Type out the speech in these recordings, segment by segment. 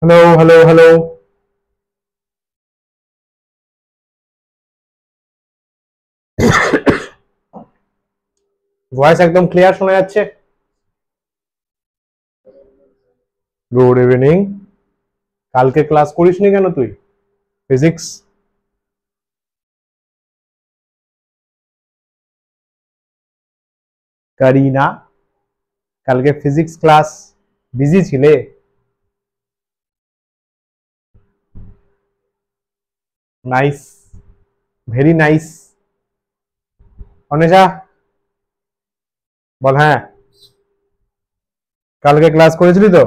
Hello hello hello. Voice একদম clear শোনা যাচ্ছে? Good evening. কালকে ক্লাস করিসনি কেন তুই? ফিজিক্স? করি না? কালকে ফিজিক্স ক্লাস বিজি ছিলে? Nice, very nice. অনিশা বল। হ্যাঁ, কালকে ক্লাस করেছিলি তো?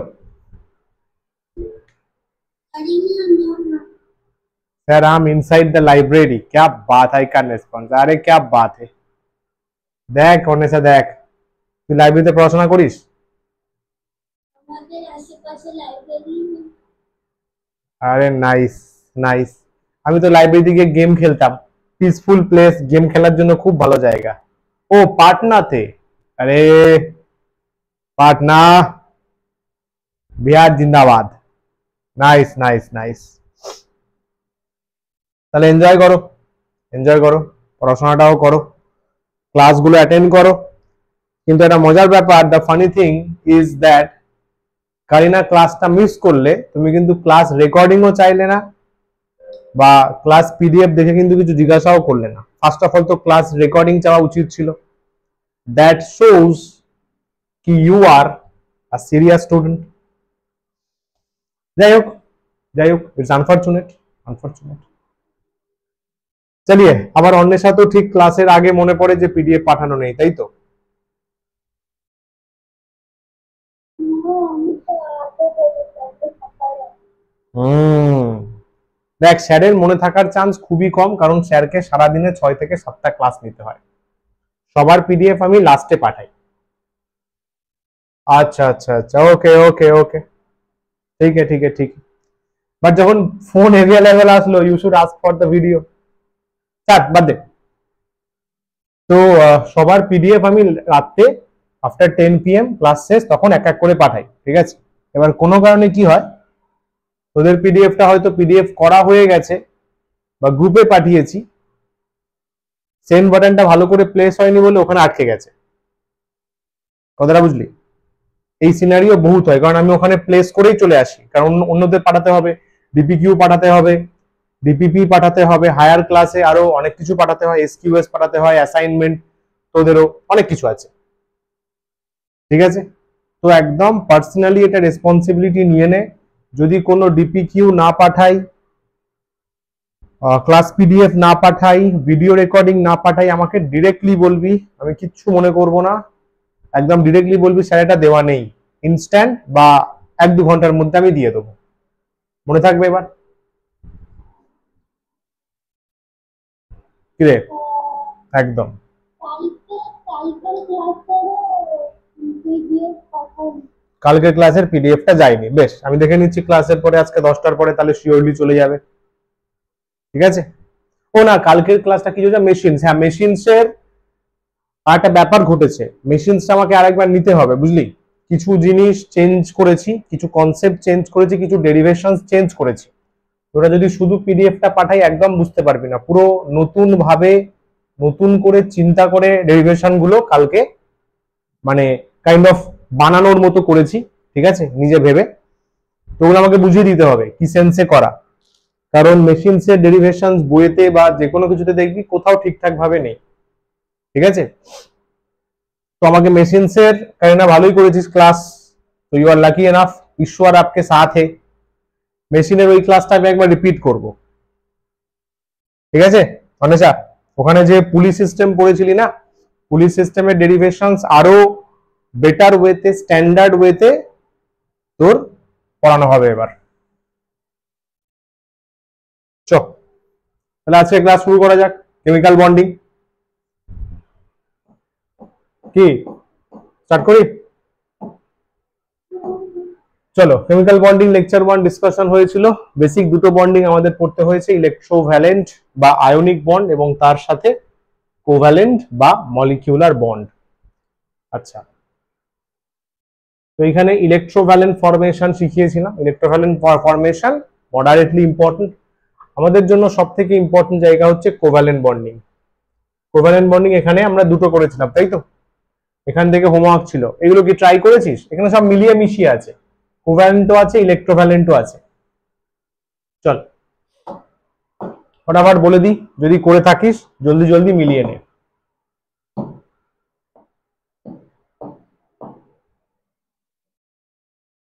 सर हम इनसाइड द लाइब्रेरी। क्या बात है का रेस्पॉन्स, अरे क्या बात है। দেখ অনিশা দেখ, তুই লাইব্রেরিতে পড়াশোনা করিস? আমাদের আশেপাশে লাইব্রেরি নেই। আরে নাইস নাইস। আমি তো লাইব্রেরিতে গিয়ে গেম খেলতাম। পিসফুল প্লেস, গেম খেলার জন্য খুব ভালো জায়গা। ও পাটনাতে? আরে পাটনা, বিহার জিন্দাবাদ। Nice nice nice. তাহলে এনজয় করো, এনজয় করো, পড়াশোনাটাও করো, ক্লাসগুলো অ্যাটেন্ড করো। কিন্তু একটা মজার ব্যাপার, the funny thing is that Kareena ক্লাসটা মিস করলে তুমি কিন্তু ক্লাস রেকর্ডিংও চাইলে না, বা ক্লাস পিডিএফ দেখে কিন্তু কিছু জিজ্ঞাসাও করলে না। ফার্স্ট অফ অল তো ক্লাস রেকর্ডিং চাওয়া উচিত ছিল। দ্যাট শোজ কি you are a serious student. যাই হোক, যাই হোক, ইটস আনফরচুনেট, আনফরচুনেট। চলিয়ে আবার অন্বেষা তো ঠিক ক্লাসের আগে মনে পড়ে যে পিডিএফ পাঠানো নেই, তাই তো? হুম, দেখ স্যারের মনে থাকার চান্স খুবই কম, কারণ স্যারকে সারাদিনে 6 থেকে 7টা ক্লাস নিতে হয়। সবার পিডিএফ আমি লাস্টে পাঠাই। আচ্ছা আচ্ছা আচ্ছা, ওকে ওকে ওকে, ঠিক আছে ঠিক আছে ঠিক। বাট যখন ফোন অ্যাভেলেবল আসলো, you should ask for the video. Sir বাদ দে। তো সবার পিডিএফ আমি রাতে আফটার 10 PM ক্লাস শেষ তখন এক এক করে পাঠাই, ঠিক আছে? এবার কোনো কারণে কি হয়, তোদের পিডিএফটা হয়তো পিডিএফ করা হয়ে গেছে বা গ্রুপে পাঠিয়েছি, সেন্ড বাটনটা ভালো করে প্লেস হয়নি বলে ওখানে আটকে গেছে। কথাটা বুঝলি? এই সিনারিও বহুত হয়, কারণ আমি ওখানে প্লেস করেই চলে আসি, কারণ অন্যদের পাঠাতে হবে, ডিপিকিউ পাঠাতে হবে, ডিপিপি পাঠাতে হবে, হায়ার ক্লাসে আরো অনেক কিছু পাঠাতে হয়, এসকিউএস পাঠাতে হয়, অ্যাসাইনমেন্ট, তোদেরও অনেক কিছু আছে, ঠিক আছে? তো একদম পার্সোনালি এটা রেসপন্সিবিলিটি নিয়ে নে। যদি কোনো ডিপিকিউ না পাঠাই, ক্লাস পিডিএফ না পাঠাই, ভিডিও রেকর্ডিং না পাঠাই, আমাকে ডিরেক্টলি বলবি, আমি কিচ্ছু মনে করব না। একদম ডিরেক্টলি বলবি স্যার এটা দেওয়া নেই, ইনস্ট্যান্ট বা 1-2 ঘন্টার মধ্যে আমি দিয়ে দেবো। মনে থাকবে এবার? কিরে? একদম। কালকের ক্লাসের পিডিএফটা যায়নি, বেশ আমি দেখে নিচ্ছি ক্লাসের পরে, আজকে 10টার পরে, তাহলে শিওরলি চলে যাবে, ঠিক আছে? ও না, কালকের ক্লাসটা কি হচ্ছে, মেশিনস, হ্যাঁ মেশিনসের একটা ব্যাপার ঘটেছে। মেশিনসটা আমাকে আরেকবার নিতে হবে, বুঝলি? কিছু জিনিস চেঞ্জ করেছি, কিছু কনসেপ্ট চেঞ্জ করেছি, কিছু ডেরিভেশনস চেঞ্জ করেছি। তোরা যদি শুধু পিডিএফটা পাঠাই একদম বুঝতে পারবি না, পুরো নতুন ভাবে, নতুন করে চিন্তা করে ডেরিভেশন গুলো কালকে মানে কাইন্ড অফ বানানোর মতো করেছি, ঠিক আছে, নিজে ভেবে। তো ওগুলো আমাকে বুঝিয়ে দিতে হবে কি সেন্সে করা, কারণ মেশিনসের ডেরিভেশন বইয়েতে বা যে কোনো কিছুতে দেখবি কোথাও ঠিকঠাক ভাবে নেই, ঠিক আছে? তো আমাকে মেশিনসের কারিনা ভালোই করেছিস ক্লাস, তো ইউ আর লাকি এনাফ, ঈশ্বর আপকে সাথ হে। মেশিনের ওই ক্লাসটা আমি একবার রিপিট করব, ঠিক আছে অনেশা? ওখানে যে পুলিশ সিস্টেম পড়েছিলি না, পুলিশ সিস্টেমের ডেরিভেশনস আরো বেটার ওয়েতে, স্ট্যান্ডার্ড ওয়েতে তোর পড়ানো হবে এবার। চ, তাহলে আজকে ক্লাস শুরু করা যাক। কেমিক্যাল বন্ডিং কি স্টার্ট করি? চলো, কেমিক্যাল বন্ডিং লেকচার 1 ডিসকাশন হয়েছিল। বেসিক দুটো বন্ডিং আমাদের পড়তে হয়েছে, ইলেকট্রোভ্যালেন্ট বা আয়নিক বন্ড এবং তার সাথে কোভ্যালেন্ট বা মলিকিউলার বন্ড। আচ্ছা, তো এখানে ইলেকট্রোভ্যালেন্ট ফরমেশন শিখিয়েছিলাম। Electrovalent formation moderately important. আমাদের জন্য সব থেকে ইম্পর্টেন্ট জায়গা হচ্ছে কোভ্যালেন্ট বন্ডিং। কোভ্যালেন্ট বন্ডিং এখানে আমরা দুটো করেছিলাম, তাই তো? এখান থেকে হোমওয়ার্ক ছিল, এগুলো কি ট্রাই করেছিস? এখানে সব মিলিয়ে মিশিয়ে আছে, কোভ্যালেন্টও আছে, ইলেকট্রোভ্যালেন্টও আছে। চল ফটাফট বলে দিই, যদি করে থাকিস জলদি জলদি মিলিয়ে নে।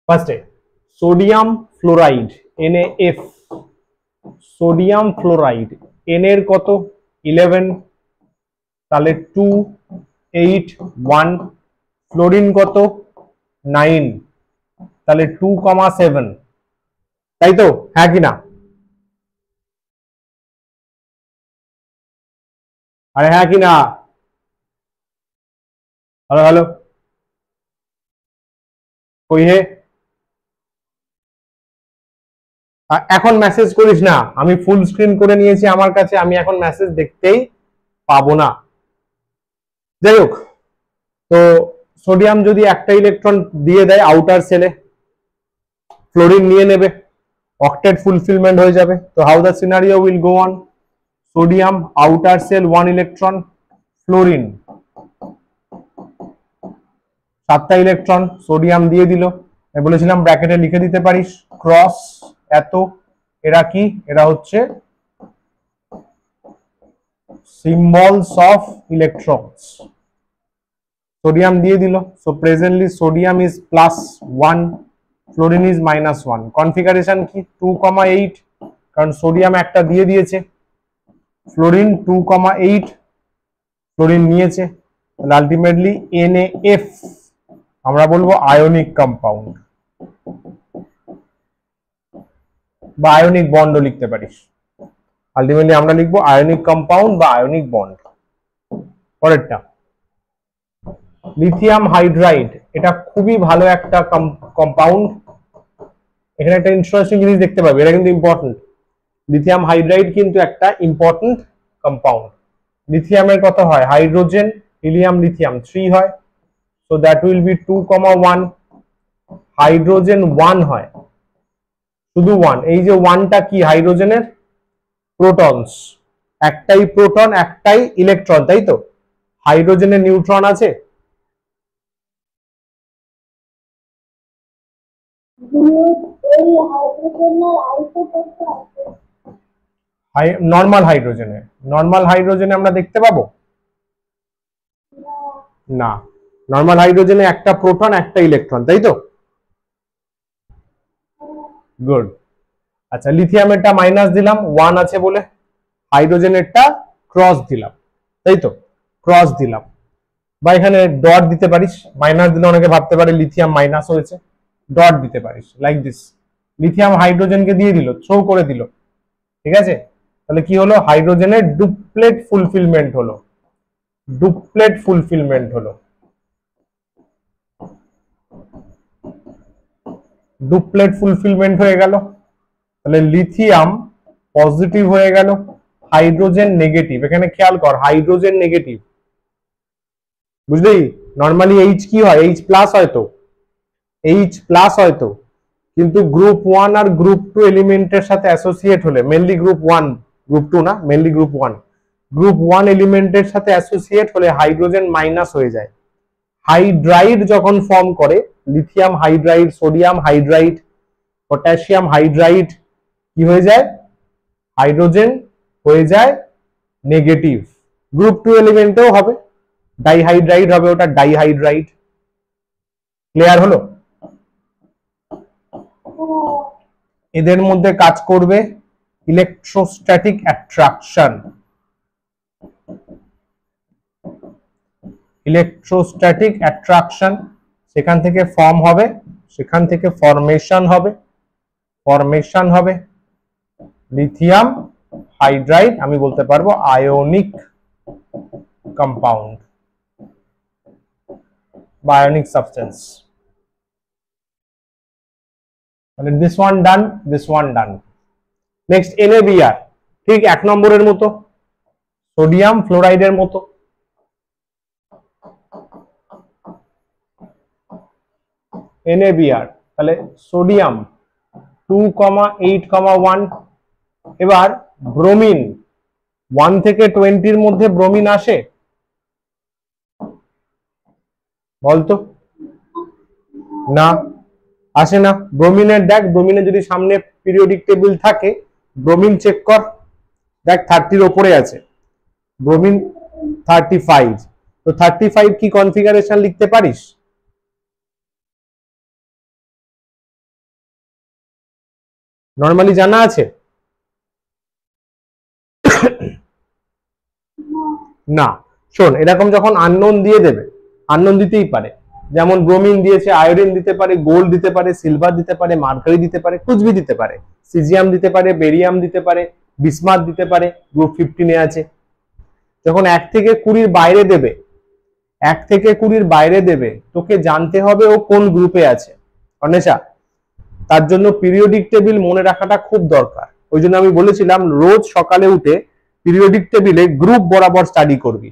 ফার্স্টে sodium fluoride NaF, sodium fluoride N এর কত 11, তাহলে 2 8 1, ফ্লোরিন কত 9, তাহলে 2,7, তাই তো? হ্যাঁ কি না? আরে হ্যাঁ কি না? হ্যালো হ্যালো, কই হে? এখন মেসেজ করিস না, আমি ফুল স্ক্রিন করে নিয়েছি আমার কাছে, আমি এখন মেসেজ দেখতেই পাবো না। যাই হোক, তো সোডিয়াম যদি একটা ইলেকট্রন দিয়ে দেয় আউটার সেলে, ফ্লোরিন নিয়ে নেবে, অক্টেট ফুলফিলমেন্ট হয়ে যাবে। তো how the scenario will go on? Sodium outer shell 1 electron, fluorine 7টা ইলেকট্রন, সোডিয়াম দিয়ে দিল। বলেছিলাম ব্র্যাকেটে লিখে দিতে পারিস ক্রস এত, এরা কি? এরা হচ্ছে সিম্বলস অফ ইলেকট্রনস। সোডিয়াম দিয়ে দিল, so presently sodium is +1, fluorine is -1। Configuration কি? 2,8, কারণ সোডিয়াম একটা দিয়ে দিয়েছে, ফ্লোরিন 2,8, ফ্লোরিন নিয়েছে, তাহলে আলটিমেটলি NaF আমরা বলবো আয়নিক কম্পাউন্ড বা আয়নিক বন্ডও লিখতে পারিস। আলটিমেটলি আমরা লিখবো আয়নিক কম্পাউন্ড বা আয়নিক বন্ড। পরেরটা লিথিয়াম হাইড্রাইড, এটা খুবই ভালো একটা কম্পাউন্ড। এখানে একটা ইন্টারেস্টিং জিনিস দেখতে পাবে, এটা কিন্তু ইম্পর্টেন্ট। লিথিয়াম হাইড্রাইড কিন্তু একটা ইম্পর্টেন্ট কম্পাউন্ড। লিথিয়ামের কত হয়? হাইড্রোজেন হিলিয়াম লিথিয়াম 3 হয়, so that will be 2,1। Hydrogen 1 হয়, শুধু 1। এই যে 1টা কি? হাইড্রোজেনের প্রোটনস, একটাই প্রোটন একটাই ইলেকট্রন, তাই তো? হাইড্রোজেনের নিউট্রন আছে? নর্মাল হাইড্রোজেনে আমরা দেখতে পাবো না। নর্মাল হাইড্রোজেনে একটা প্রোটন একটা ইলেকট্রন, তাই তো? গুড। আচ্ছা, লিথিয়ামেরটা মাইনাস দিলাম 1 আছে বলে, হাইড্রোজেনেরটা ক্রস দিলাম, তাই তো? ক্রস দিলাম, বা এখানে ডট দিতে পারিস। মাইনাস দিলে অনেকে ভাবতে পারে লিথিয়াম মাইনাস হয়েছে, ডট দিতে পারিস লাইক দিস। লিথিয়াম হাইড্রোজেনকে দিয়ে দিল, থ্রো করে দিল, ঠিক আছে? তাহলে কি হলো? হাইড্রোজেনের ডুপ্লেট ফুলফিলমেন্ট হলো, ডুপ্লেট ফুলফিলমেন্ট হলো, ডুপ্লেট ফুলফিলমেন্ট হয়ে গেল। তাহলে লিথিয়াম পজিটিভ হয়ে গেল, হাইড্রোজেন নেগেটিভ। এখানে খেয়াল কর, হাইড্রোজেন নেগেটিভ, বুঝলি? নর্মালি H কি হয়? H প্লাস হয়তো, H প্লাস হয়তো, কিন্তু গ্রুপ 1 আর গ্রুপ 2 এলিমেন্টের সাথে অ্যাসোসিয়েট হলে, মেনলি গ্রুপ 1, গ্রুপ 2 না, মেনলি গ্রুপ 1, গ্রুপ 1 এলিমেন্টের সাথে অ্যাসোসিয়েট হলে হাইড্রোজেন মাইনাস হয়ে যায়। হাইড্রাইড যখন ফর্ম করে, lithium hydride, sodium hydride, potassium hydride, কি হয়ে যায়? হাইড্রোজেন হয়ে যায় নেগেটিভ। গ্রুপ 2 এলিমেন্টেও হবে, ডাইহাইড্রাইড হবে, ওটা ডাইহাইড্রাইড। ক্লিয়ার হলো? এদের মধ্যে কাজ করবে ইলেকট্রোস্ট্যাটিক অ্যাট্রাকশন, ইলেকট্রোস্ট্যাটিক অ্যাট্রাকশন, সেখান থেকে ফর্ম হবে, সেখান থেকে ফরমেশন হবে, ফরমেশন হবে লিথিয়াম হাইড্রাইড, আমি বলতে পারবো আয়নিক কম্পাউন্ড বা আয়নিক সাবস্টেন্স। তাহলে this one done, this one done. Next NaBr, ঠিক 1 নম্বরের মতো, সোডিয়াম ফ্লোরাইডের মতো। NaBr, তাহলে সোডিয়াম 2,8,1। এবার ব্রোমিন 1 থেকে 20 মধ্যে ব্রোমিন আসে বলতো? না, আসে না। ব্রোমিনের দেখ, ব্রোমিনের যদি সামনে পিরিয়ডিক টেবিল থাকে, ব্রোমিন চেক কর, দেখ 30 ওপরে আছে, ব্রোমিন 35। তো 35 কি কনফিগারেশন লিখতে পারিস? নর্মালি জানা আছে? না। শোন, এরকম যখন আননোন দিয়ে দেবে, আননোন দিতেই পারে, যেমন ব্রোমিন দিয়েছে, আয়োডিন দিতে পারে, গোল্ড দিতে পারে, সিলভার দিতে পারে, মার্কারি দিতে পারে, কুচবি দিতে পারে, সিজিয়াম দিতে পারে, বেরিয়াম দিতে পারে, বিসমাথ দিতে পারে, গ্রুপ 15 আছে। যখন 1 থেকে 20 বাইরে দেবে, 1 থেকে 20 বাইরে দেবে, তোকে জানতে হবে ও কোন গ্রুপে আছে অনেশা। তার জন্য পিরিয়ডিক টেবিল মনে রাখাটা খুব দরকার। ওই জন্য আমি বলেছিলাম রোজ সকালে উঠে পিরিয়ডিক টেবিলে গ্রুপ বরাবর স্টাডি করবি,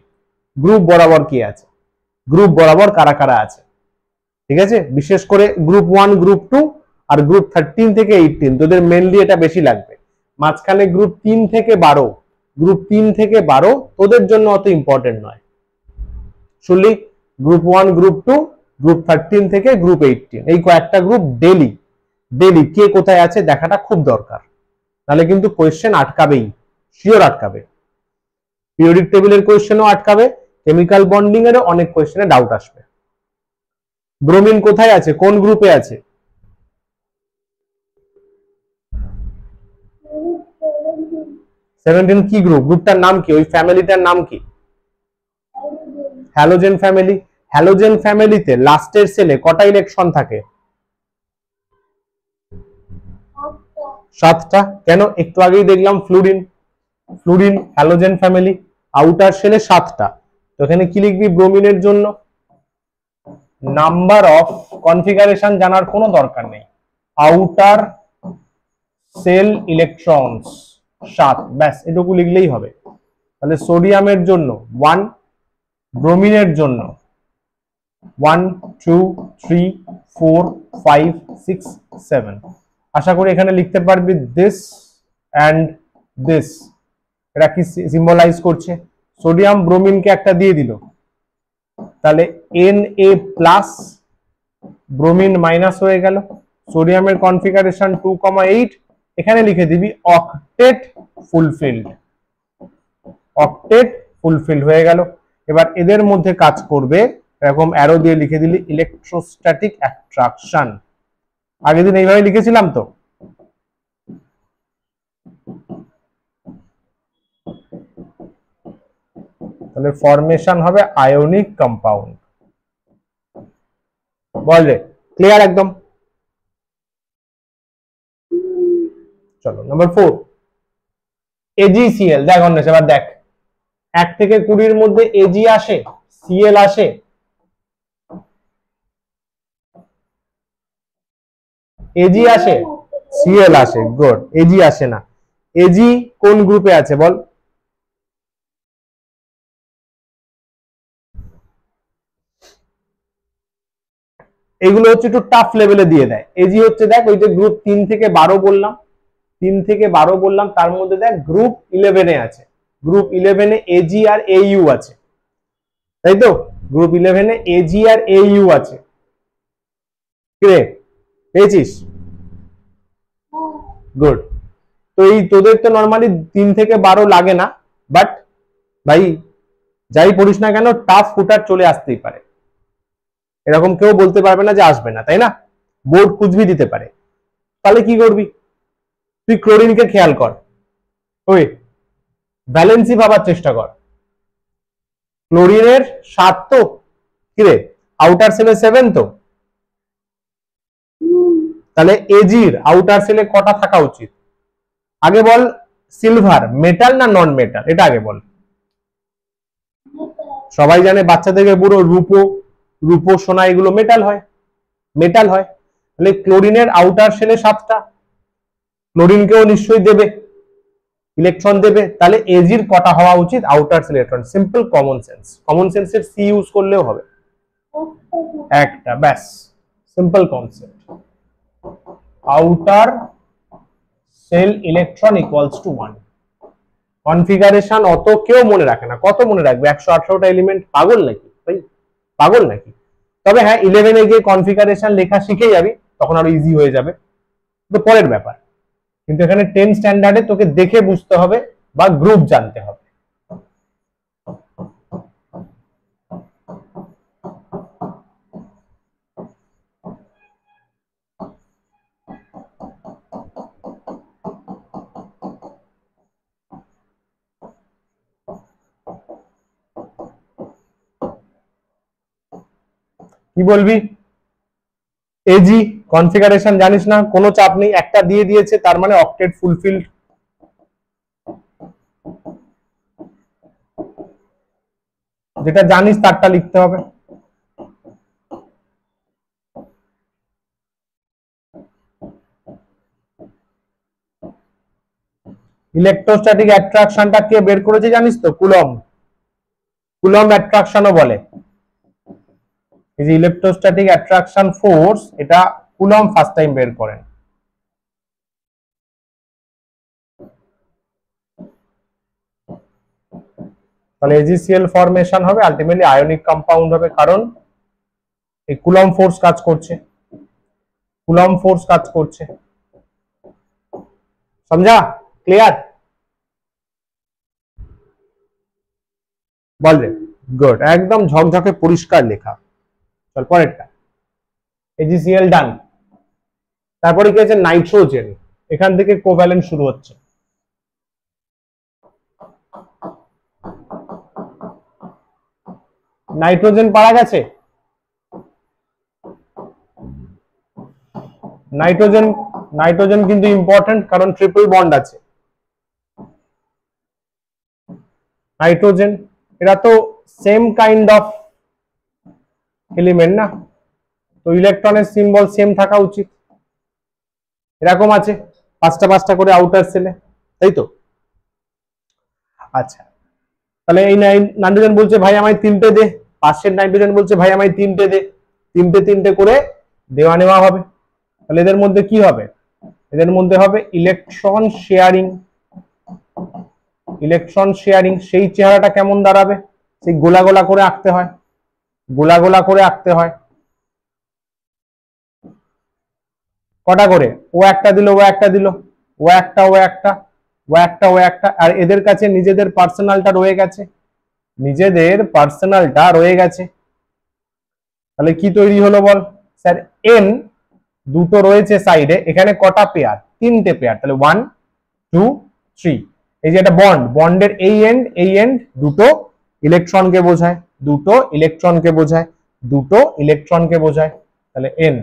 গ্রুপ বরাবর কি আছে, গ্রুপ বরাবর কারা কারা আছে, ঠিক আছে? বিশেষ করে গ্রুপ 1, গ্রুপ 2 আর গ্রুপ 13 থেকে 18, তোদের মেনলি এটা বেশি লাগবে। মাঝখানে গ্রুপ 3 থেকে 12, গ্রুপ 3 থেকে 12 তোদের জন্য অত ইম্পর্টেন্ট নয়। শুনলি? গ্রুপ 1, গ্রুপ 2, গ্রুপ 13 থেকে গ্রুপ 18, এই কয়েকটা গ্রুপ ডেলি ডেলি কে কোথায় আছে দেখাটা খুব দরকার, নাহলে কিন্তু কোয়েশ্চেন আটকাবেই, শিওর আটকাবে। পিরিয়ডিক টেবিলের কোয়েশ্চেনও আটকাবে, কেমিক্যাল বন্ডিং এরও অনেক কোয়েশ্চেনে ডাউট আসবে। ব্রোমিন কোথায় আছে, কোন গ্রুপে আছে? 17 কি গ্রুপ? গ্রুপটার নাম কি? ওই ফ্যামিলিটার নাম কি? Halogen family. হ্যালোজেন ফ্যামিলিতে লাস্টের সেলে কটা ইলেকট্রন থাকে? 7টা। কেন? একটু আগেই দেখলাম fluorine, fluorine halogen family, outer সেলে 7টা। তো এখানে কি লিখবি ব্রোমিনের জন্য? নাম্বার অফ কনফিগারেশন জানার কোনো দরকার নেই, আউটার সেল ইলেকট্রনস 7, ব্যাস এটুকু লিখলেই হবে। তাহলে সোডিয়ামের জন্য 1, ব্রোমিনের জন্য 1, 2, 3, 4, 5, 6, 7। আশা করি এখানে লিখতে পারবি দিস অ্যান্ড দিস। এটা কি সিম্বলাইজ করছে? সোডিয়াম ব্রোমিনকে একটা দিয়ে দিল, তাহলে Na+, ব্রোমিন মাইনাস হয়ে গেল। সোডিয়ামের কনফিগারেশন 2,8, এখানে লিখে দিবি অক্টেট ফুলফিলড, অক্টেট ফুলফিলড হয়ে গেল। এবার এদের মধ্যে কাজ করবে এরকম অ্যারো দিয়ে লিখে দিলি ইলেকট্রোস্ট্যাটিক অ্যাট্রাকশন। আগের দিন এইভাবে লিখেছিলাম তো। তাহলে ফরমেশন হবে আয়নিক কম্পাউন্ড। বল রে, ক্লিয়ার একদম? চলো নাম্বার 4, AgCl। দেখ অন্য এবার দেখ, 1 থেকে 20 মধ্যে Ag আসে, Cl আসে? Ag আসে, Cl আসে, গুড। Ag আসে না। Ag কোন গ্রুপে আছে বল? এগুলো হচ্ছে একটু টাফ লেভেলে দিয়ে দেয়। Ag হচ্ছে দেখ ওই যে গ্রুপ 3 থেকে 12 বললাম, 3 থেকে 12 বললাম, তার মধ্যে দেখ গ্রুপ 11 এ আছে, গ্রুপ 11 এ Ag আর Au আছে, তাই তো? গ্রুপ 11 এ Ag আর Au আছে, কি রে পেয়েছিস? গুড। তো এই তোদের তো নরমালি 3 থেকে 12 লাগে না, বাট ভাই যাই পড়িস না কেন টাফ ফুটার চলে আসতেই পারে, এরকম কেউ বলতে পারবে না যে আসবে না, তাই না? বোর্ড কুচবি দিতে পারে। তাহলে কি করবি? তুই ক্লোরিনকে খেয়াল কর, ওই ভ্যালেন্সি ভাবার চেষ্টা কর। ক্লোরিনের 7 তো, কি রে আউটার সেলে 7 তো, তাহলে এজির আউটার সেলে কটা থাকা উচিত? আগে বল, সিলভার মেটাল না নন মেটাল, এটা আগে বল। সবাই জানে বাচ্চা থেকে পুরো রূপো, রূপো সোনা এগুলো মেটাল হয়, মেটাল হয়। তাহলে ক্লোরিনের আউটার সেলে 7টা, ক্লোরিনকেও নিশ্চয়ই দেবে, ইলেকট্রন দেবে, তাহলে এজির কটা হওয়া উচিত outer shell electron? Simple common sense, common সেন্সের সি ইউজ করলেও হবে, একটা, ব্যাস simple concept, outer shell electron equals to 1। Configuration অত কেউ মনে রাখে না, কত মনে রাখবে 118টা এলিমেন্ট, পাগল নাকি ভাই, পাগল নাকি? তবে হ্যাঁ 11 এ গিয়ে কনফিগারেশন লেখা শিখে যাবি, তখন আরো ইজি হয়ে যাবে, তো পরের ব্যাপার। কিন্তু এখানে 10 স্ট্যান্ডার্ডে তোকে দেখে বুঝতে হবে বা গ্রুপ জানতে হবে। কি বলবি? এজি কনফিগারেশন জানিস না, কোনো চাপ নেই, একটা দিয়ে দিয়েছে তার মানে অক্টেট ফুলফিলড। যেটা জানিস তারটা লিখতে হবে। ইলেকট্রোস্ট্যাটিক অ্যাট্রাকশনটা কে বের করেছে জানিস তো? কুলম্ব। কুলম্ব অ্যাট্রাকশনও বলে। এই যে ইলেকট্রোস্ট্যাটিক অ্যাট্রাকশন ফোর্স, এটা কুলম্ব ফার্স্ট টাইম বের করেন। তাহলে এজিসিএল ফরমেশন হবে, আলটিমেটলি আয়নিক কম্পাউন্ড হবে, কারণ এই কুলম্ব ফোর্স কাজ করছে, কুলম্ব ফোর্স কাজ করছে। समझा? ক্লিয়ার? বল রে। গুড, একদম ঝকঝকে পরিষ্কার লেখা। চল পরেরটা। এজিসিএল ডান। তারপরে কি আছে? নাইট্রোজেন। এখান থেকে কোভ্যালেন্ট শুরু হচ্ছে। নাইট্রোজেন পাওয়া গেছে? নাইট্রোজেন, নাইট্রোজেন কিন্তু ইম্পর্টেন্ট, কারণ ট্রিপল বন্ড আছে। নাইট্রোজেন এরা তো সেম কাইন্ড অফ এলিমেন্ট না, তো ইলেকট্রনের সিম্বল সেম থাকা উচিত। এরকম আছে 5টা 5টা করে আউটার সেলে, তাই তো? আচ্ছা, তাহলে এই নাইট্রোজেন বলছে ভাই আমায় 3টে দে, পাশের নাইট্রোজেন বলছে ভাই আমায় 3টে দে, 3টে 3টে করে দেওয়া নেওয়া হবে। তাহলে এদের মধ্যে কি হবে? এদের মধ্যে হবে ইলেকট্রন শেয়ারিং। ইলেকট্রন শেয়ারিং, সেই চেহারাটা কেমন দাঁড়াবে? সেই গোলা গোলা করে আঁকতে হয়, গোলা গোলা করে আঁকতে হয়। কটা করে? ও একটা দিল, ও একটা দিল, ও একটা, ও একটা, ও একটা, ও একটা, আর এদের কাছে নিজেদের পার্সোনালটা রয়ে গেছে, নিজেদের পার্সোনালটা রয়ে গেছে। তাহলে কি তৈরি হলো বল? স্যার এন দুটো রয়েছে সাইডে, এখানে কটা পেয়ার? 3টে পেয়ার। তাহলে 1 2 3। এই যে একটা বন্ড, বন্ডের এই এন্ড দুটো ইলেকট্রনকে বোঝায়, দুটো ইলেকট্রনকে বোঝায়, দুটো ইলেকট্রনকে বোঝায়। তাহলে এন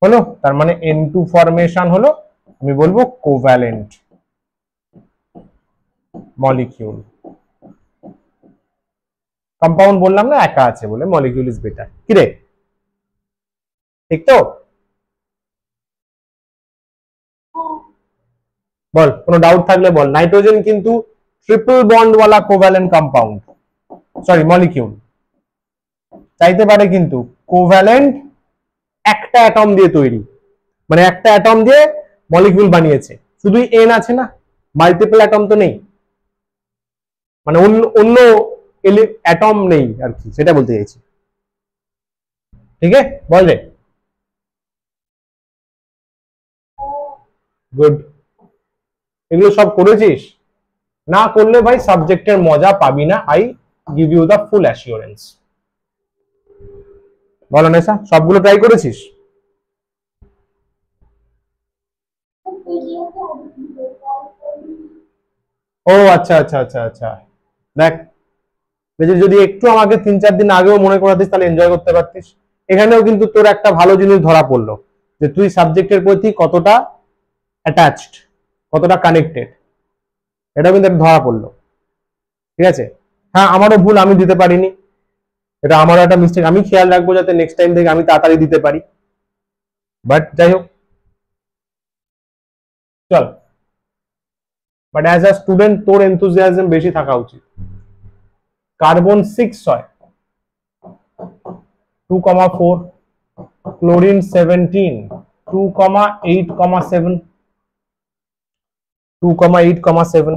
হলো, তার মানে N2 ফরমেশন হলো, আমি বলবো কোভ্যালেন্ট মলিকিউল। কম্পাউন্ড বললাম না, একা আছে বলে মলিকিউল ইজ বেটার। কি রে, ঠিক তো? বল, কোনো ডাউট থাকলে বল। নাইট্রোজেন কিন্তু ট্রিপল বন্ড ওয়ালা কোভ্যালেন্ট কম্পাউন্ড, সরি মলিকিউল। চাইতে পারে কিন্তু কোভ্যালেন্ট একটা অ্যাটম দিয়ে তৈরি, মানে একটা অ্যাটম দিয়ে মলিকিউল বানিয়েছে, শুধু এন আছে না, মাল্টিপল অ্যাটম তো নেই, মানে অন্য অ্যাটম নেই আর কি, সেটা বলতে চাইছি। ঠিক আছে, বল রে। গুড, এগুলো সব করেছিস? না করলে ভাই সাবজেক্টের মজা পাবি না, I give you the full assurance. বলো নেশা, সবগুলো ট্রাই করেছিস? ও আচ্ছা আচ্ছা আচ্ছা আচ্ছা, দেখ যদি একটু আমাকে 3-4 দিন আগেও মনে করাতিস তাহলে এনজয় করতে পারতিস। এখানেও কিন্তু তোর একটা ভালো জিনিস ধরা পড়লো, যে তুই সাবজেক্টের প্রতি কতটা অ্যাটাচড, কতটা কানেক্টেড, এটা কিন্তু ধরা পড়লো। ঠিক আছে, হ্যাঁ আমারও ভুল, আমি দিতে পারিনি, এটা আমারও একটা মিস্টেক, আমি খেয়াল রাখবো যাতে নেক্সট টাইম থেকে আমি তাড়াতাড়ি দিতে পারি। বাট যাই হোক, চল। বাট অ্যাজ আ স্টুডেন্ট তোর এনথুজিয়াজম বেশি থাকা উচিত। কার্বন 6 হয় 2,4, ক্লোরিন 17 2,8,7 2,8,7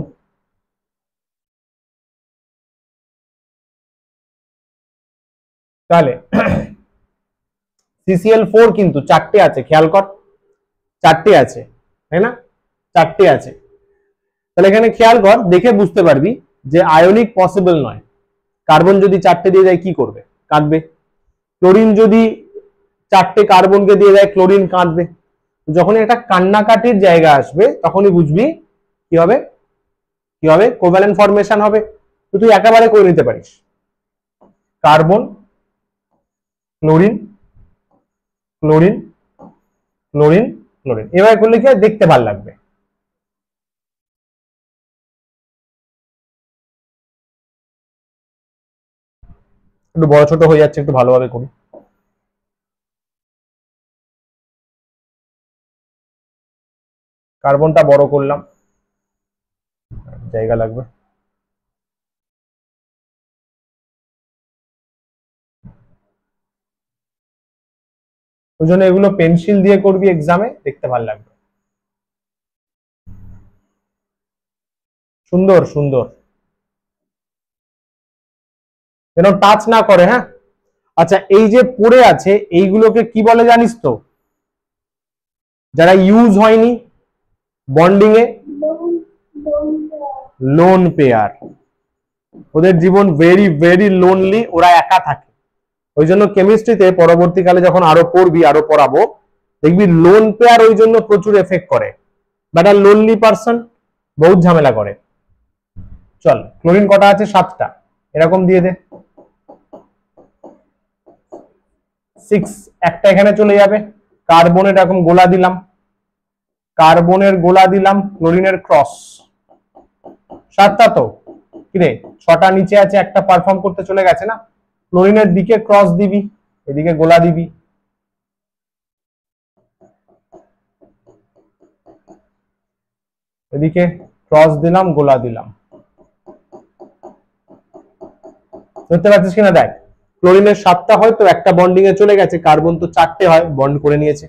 তাহলে CCl4 কিন্তু চারটে আছে, খেয়াল কর চারটে আছে, তাই না? চারটে আছে। তাহলে এখানে খেয়াল কর, দেখে বুঝতে পারবি যে আয়নিক পসিবল নয়। কার্বন যদি চারটে দিয়ে দেয় কি করবে? কাঁদবে। ক্লোরিন যদি চারটে কার্বনকে দিয়ে দেয় ক্লোরিন কাঁদবে। যখন একটা কান্নাকাটির জায়গা আসবে তখনই বুঝবি কি হবে, কি হবে, কোভ্যালেন্ট ফরমেশন হবে। তো তুই একেবারে করে নিতে পারিস carbon chlorine chlorine chlorine chlorine, এভাবে করলে কি দেখতে ভালো লাগবে। একটু বড় ছোট হয়ে যাচ্ছে, একটু ভালোভাবে করি। কার্বনটা বড় করলাম, জায়গা লাগবে। ওই জন্য এগুলো পেন্সিল দিয়ে করবি, এক্সামে দেখতে ভালো লাগবে। সুন্দর সুন্দর, যেন টাচ না করে। হ্যাঁ, আচ্ছা, এই যে পড়ে আছে এইগুলোকে কি বলে জানিস তো? যারা ইউজ হয়নি বন্ডিং এ, লোন পেয়ার। ওদের জীবন ভেরি ভেরি লোনলি, ওরা একা থাকে। ওই জন্য কেমিস্ট্রিতে পরবর্তীকালে যখন আরো পড়বি, আরো পড়াবো, দেখবি লোন পেয়ার ওই জন্য প্রচুর এফেক্ট করে। বাট আর লোনলি পার্সন বহুত ঝামেলা করে। চল, ক্লোরিন কটা আছে? 7টা। এরকম দিয়ে দে 6, একটা এখানে চলে যাবে। কার্বনের এরকম গোলা দিলাম, কার্বনের গোলা দিলাম, ক্লোরিনের ক্রস। 7টা তো, কিরে 6টা নিচে আছে, একটা পারফর্ম করতে চলে গেছে না? ক্লোরিনের দিকে ক্রস দিবি, এদিকে গোলা দিবি। এদিকে ক্রস দিলাম, গোলা দিলাম। বুঝতে পারছিস কিনা দেখ, ক্লোরিনের 7টা হয় তো একটা বন্ডিং এ চলে গেছে, কার্বন তো 4টে হয়, বন্ড করে নিয়েছে।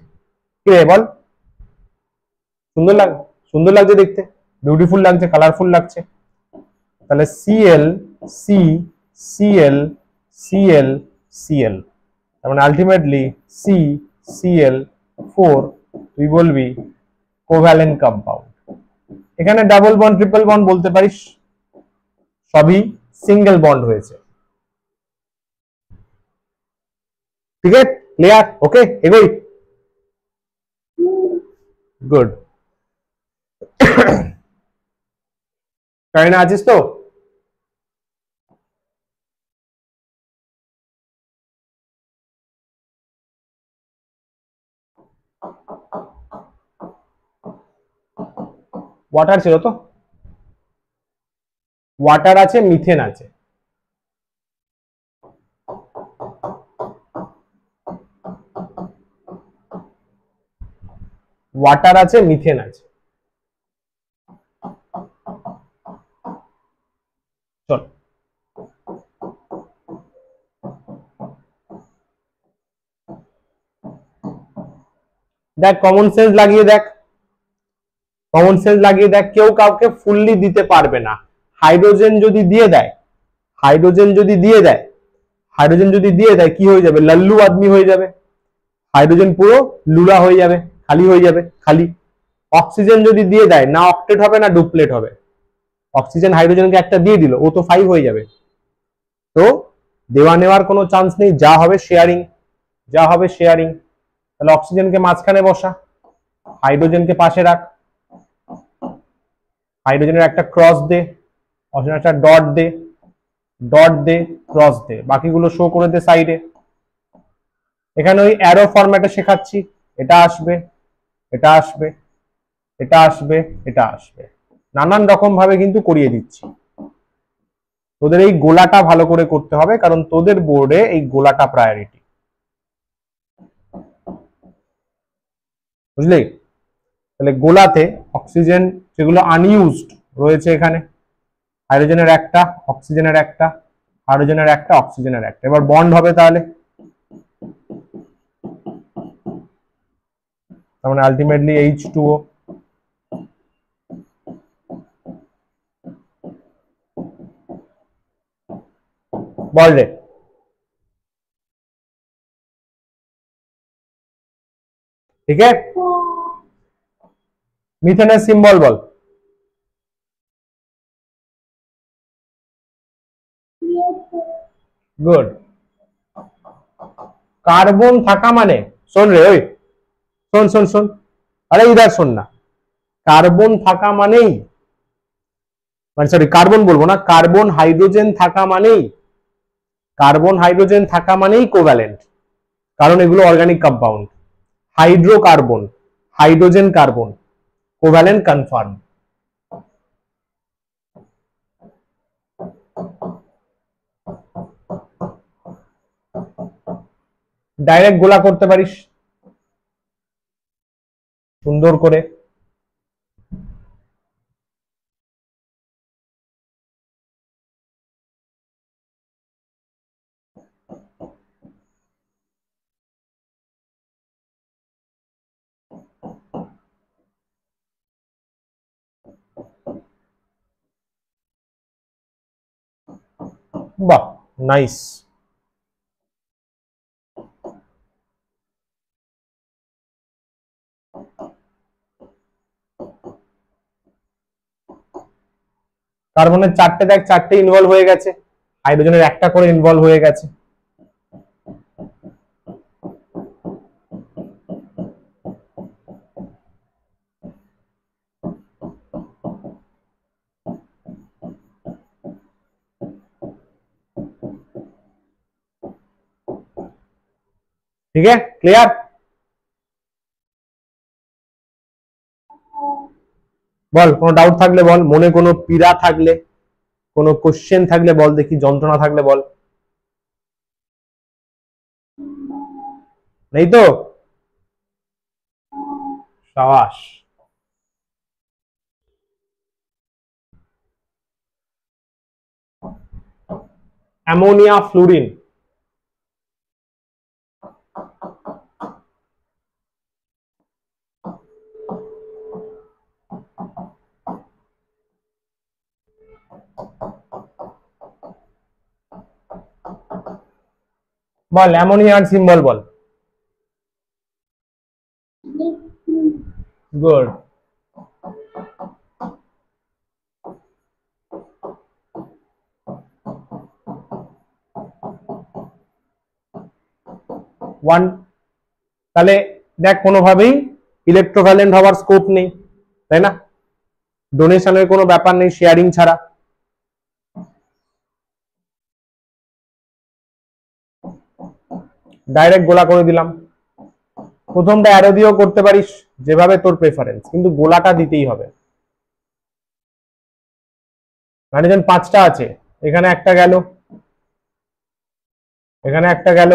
কি রে বল, সুন্দর লাগে? সুন্দর লাগছে দেখতে, বিউটিফুল লাগছে, কালারফুল লাগছে। তাহলে Cl C Cl Cl Cl, তার মানে আলটিমেটলি CCl4 তুই বলবি কোভ্যালেন্ট কম্পাউন্ড। এখানে ডাবল বন্ড ট্রিপল বন্ড বলতে পারিস, সবই সিঙ্গেল বন্ড হয়েছে। ঠিক আছে, ক্লিয়ার? ওকে, এগোই। গুড। কারিনা আছিস তো? ওয়াটার ছিল তো? ওয়াটার আছে, মিথেন আছে। ওয়াটার আছে, মিথেন আছে। চল, দেখ কমন সেন্স লাগিয়ে দেখ, কমন সেন্স লাগিয়ে দেখ। কেউ কাউকে ফুললি দিতে পারবে না। হাইড্রোজেন যদি দিয়ে দেয়, হাইড্রোজেন যদি দিয়ে দেয়, হাইড্রোজেন যদি দিয়ে দেয় কি হয়ে যাবে? লাল্লু আদমি হয়ে যাবে। হাইড্রোজেন পুরো লুলা হয়ে যাবে, খালি হয়ে যাবে, খালি। অক্সিজেন যদি দিয়ে দেয়, না অক্টেট হবে না ডুপ্লেট হবে। অক্সিজেন হাইড্রোজেনকে একটা দিয়ে দিল, ও তো 5 হয়ে যাবে। তো দেওয়া নেওয়ার কোনো চান্স নেই, যা হবে শেয়ারিং, যা হবে শেয়ারিং। তাহলে অক্সিজেনকে মাঝখানে বসা, হাইড্রোজেনকে পাশে রাখ, হাইড্রোজেনের একটা ক্রস দে, অক্সিজেনের একটা ডট দে, ডট দে, ক্রস দে, বাকিগুলো শো করে দে সাইডে। এখানে ওই অ্যারো ফরম্যাটে শেখাচ্ছি, এটা আসবে, এটা আসবে, এটা আসবে, এটা আসবে, নানান রকম ভাবে কিন্তু করিয়ে দিচ্ছি। তোদের এই গোলাটা ভালো করে করতে হবে, কারণ তোদের বোর্ডে এই গোলাটা প্রায়োরিটি, বুঝলি? তাহলে গোলাতে অক্সিজেন যেগুলো আনইউজড রয়েছে, এখানে হাইড্রোজেনের একটা, অক্সিজেনের একটা, হাইড্রোজেনের একটা, অক্সিজেনের একটা। এবার বন্ড হবে, তাহলে তার মানে আলটিমেটলি H2O। বল রে। ठीक है, মিথেনের সিম্বল বল। গুড। কার্বন থাকা মানে, শোন রে ওই, শোন শোন শোন, আরে ইধার শোন না, কার্বন থাকা মানেই, মানে সরি কার্বন বলবো না, কার্বন হাইড্রোজেন থাকা মানেই, কার্বন হাইড্রোজেন থাকা মানেই কোভ্যালেন্ট, কারণ এগুলো organic compound. Hydrocarbon, hydrogen carbon, covalent confirm. Direct গোলা করতে পারিস সুন্দর করে। বাহ, নাইস। কার্বনের চারটে দেখ, চারটে ইনভলভ হয়ে গেছে, হাইড্রোজেনের একটা করে ইনভলভ হয়ে গেছে। ठीक है, क्लियर। বল, কোনো ডাউট থাকলে বল, মনে কোনো পীড়া থাকলে, কোনো কোশ্চেন থাকলে বল দেখি, যন্ত্রণা থাকলে বল। নেই তো? সাবাস। অ্যামোনিয়া ফ্লুরিন, বল অ্যামোনিয়ার সিম্বল বল। গুড। ওয়ান। তাহলে দেখ কোনোভাবেই ইলেকট্রোভ্যালেন্ট হওয়ার স্কোপ নেই, তাই না? ডোনেশনের কোনো ব্যাপার নেই শেয়ারিং ছাড়া। ডাইরেক্ট গোলা করে দিলাম। প্রথমটা অ্যারো দিয়েও করতে পারিস, যেভাবে তোর প্রেফারেন্স, কিন্তু গোলাটা দিতেই হবে। নাইট্রোজেন পাঁচটা আছে, এখানে একটা গেল, এখানে একটা গেল,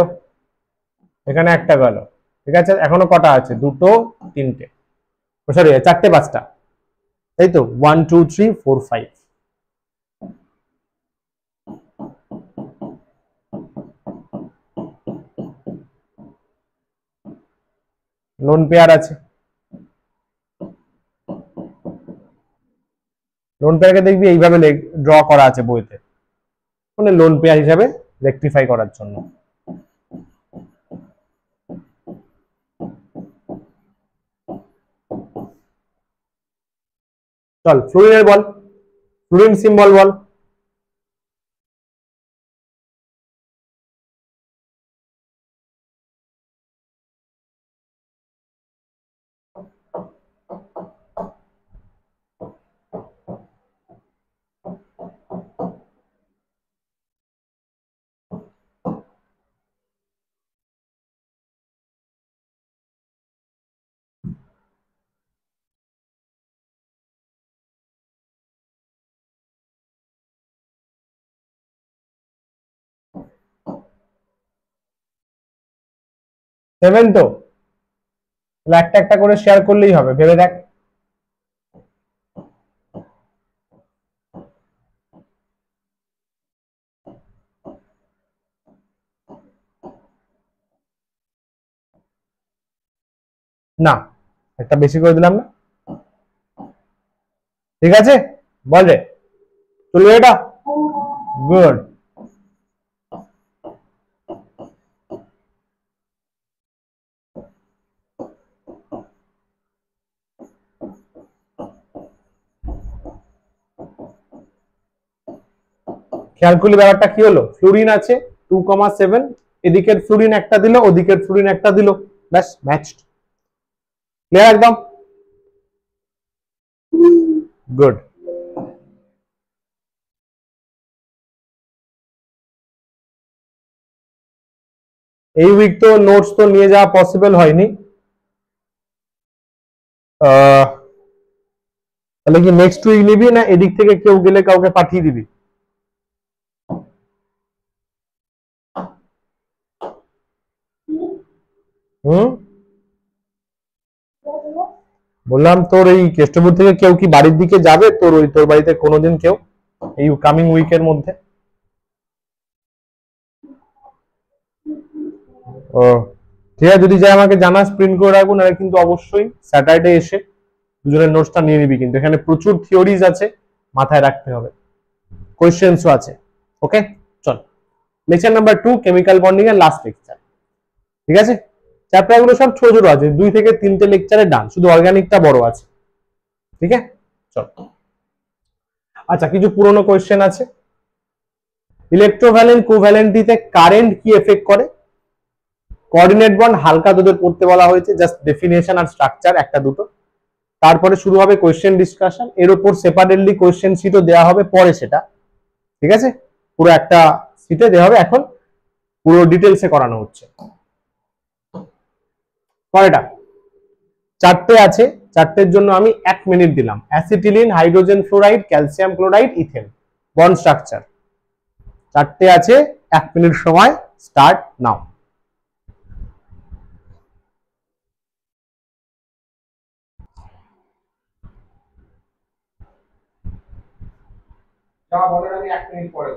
এখানে একটা গেল, ঠিক আছে? এখনো কটা আছে? দুটো, তিনটে, সরি চারটে পাঁচটা, তাই তো? 1 2 3 4 5। লোন পেয়ার আছে, লোন পেয়ারকে দেখবি এইভাবে ড্র করা আছে বইতে, মানে লোন পেয়ার হিসাবে রেকটিফাই করার জন্য। চল ফ্লুরিনের বল, ফ্লুরিন সিম্বল বল। সেভেন তো, তাহলে একটা একটা করে শেয়ার করলেই হবে, ভেবে দেখ। না, একটা বেশি করে দিলাম না? ঠিক আছে, বল রে, চলবে এটা? গুড। খেয়াল করলি ব্যাপারটা কি হলো? ফ্লুরিন আছে 2,7, এদিকের ফ্লুরিন একটা দিল, ওদিকের ফ্লুরিন একটা দিল, ব্যাস ম্যাচড। ক্লিয়ার একদম? গুড। এই উইক তো নোটস তো নিয়ে যাওয়া পসিবল হয়নি, তাহলে কি নেক্সট উইক নিবি না এদিক থেকে কেউ গেলে কাউকে পাঠিয়ে দিবি? হুম, বললাম তোর এই কেষ্টপুর থেকে কেউ কি বাড়ির দিকে যাবে তোর বাড়িতে কোনোদিন কেউ এই কামিং উইকের মধ্যে? ও ঠিক আছে, যদি যায় আমাকে জানাস, প্রিন্ট করে রাখবো, নাহলে কিন্তু অবশ্যই স্যাটারডে এসে দুজনের নোটসটা নিয়ে নিবি, কিন্তু এখানে প্রচুর থিওরিজ আছে, মাথায় রাখতে হবে, কোয়েশ্চেন্সও আছে। ওকে, চল লেকচার নাম্বার 2, কেমিক্যাল বন্ডিং এর লাস্ট লেকচার। ঠিক আছে, চ্যাপ্টার গুলো সব ছোট ছোট আছে, 2 থেকে 3টে লেকচারে ডান, শুধু অর্গানিকটা বড় আছে। ঠিক আছে, চল। আচ্ছা, কিছু পুরনো কোয়েশ্চেন আছে। ইলেকট্রোভ্যালেন্ট কোভ্যালেন্টিতে কারেন্ট কি এফেক্ট করে? কোঅর্ডিনেট বন্ড হালকা তোদের পড়তে বলা হয়েছে, জাস্ট ডেফিনেশন আর স্ট্রাকচার একটা দুটো, তারপরে শুরু হবে কোয়েশ্চেন ডিসকাশন, এর উপর সেপারেটলি কোয়েশ্চেন শিটও দেওয়া হবে পরে সেটা। ঠিক আছে, পুরো একটা শিটে দেওয়া হবে, এখন পুরো ডিটেলসে করানো হচ্ছে। কয়টা? 4টে আছে, 4টের জন্য আমি 1 মিনিট দিলাম। Acetylene, hydrogen fluoride, calcium chloride, ethane, bond structure. 4টে আছে, 1 মিনিট সময়, স্টার্ট নাও। যা বলেন আমি 1 মিনিট পরে।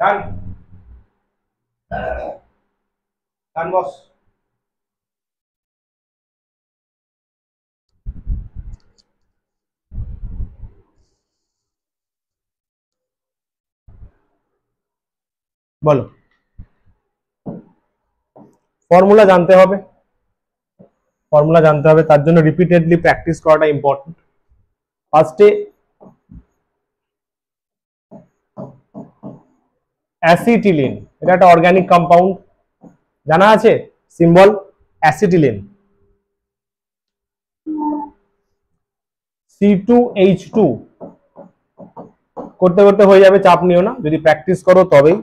ডান, ডান বস। বলো, ফর্মুলা জানতে হবে, ফর্মুলা জানতে হবে, তার জন্য রিপিটেডলি প্র্যাকটিস করাটা ইম্পর্টেন্ট। ফার্স্টে অ্যাসিটিলিন, এটা একটা অর্গানিক কম্পাউন্ড, জানা আছে সিম্বল অ্যাসিটিলিন, C2H2 করতে করতে হয়ে যাবে, চাপ নিও না, যদি প্র্যাকটিস করো তবেই,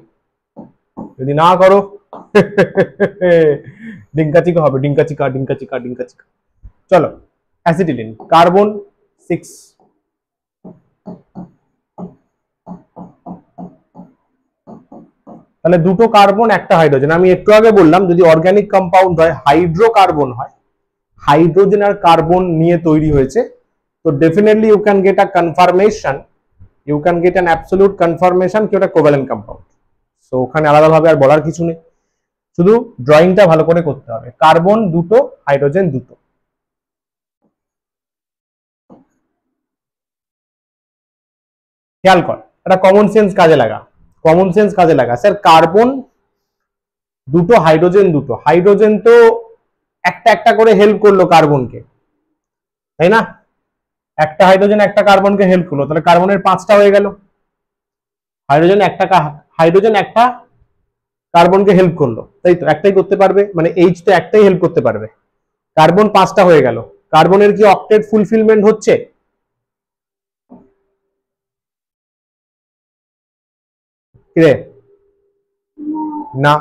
যদি না করো ডিঙ্কাচিকা হবে, ডিঙ্কাচিকা ডিঙ্কাচিকা ডিঙ্কাচিকা। চলো, অ্যাসিটিলিন, কার্বন 6, তাহলে দুটো কার্বন একটা হাইড্রোজেন। আমি একটু আগে বললাম যদি অর্গানিক কম্পাউন্ড হয়, হাইড্রোকার্বন হয়, হাইড্রোজেন আর কার্বন নিয়ে তৈরি হয়েছে, তো definitely you can get a confirmation, you can get an absolute confirmation কি ওটা কোভ্যালেন্ট কম্পাউন্ড। সো ওখানে আলাদাভাবে আর বলার কিছু নেই, শুধু ড্রয়িংটা ভালো করে করতে হবে। কার্বন দুটো, হাইড্রোজেন দুটো। খেয়াল কর, এটা কমন সেন্স কাজে লাগা, কমন সেন্স কাজে লাগা। স্যার কার্বন দুটো, হাইড্রোজেন তো একটা একটা করে হেল্প করলো কার্বনকে, তাই না? একটা হাইড্রোজেন একটা কার্বনকে হেল্প করলো, তাহলে কার্বনের 5টা হয়ে গেল। হাইড্রোজেন একটা কার্বনকে হেল্প করলো, তাই তো? একটাই করতে পারবে, মানে এইচ তো একটাই হেল্প করতে পারবে। কার্বন 5টা হয়ে গেল। কার্বনের কি অক্টেট ফুলফিলমেন্ট হচ্ছে? কিরে না।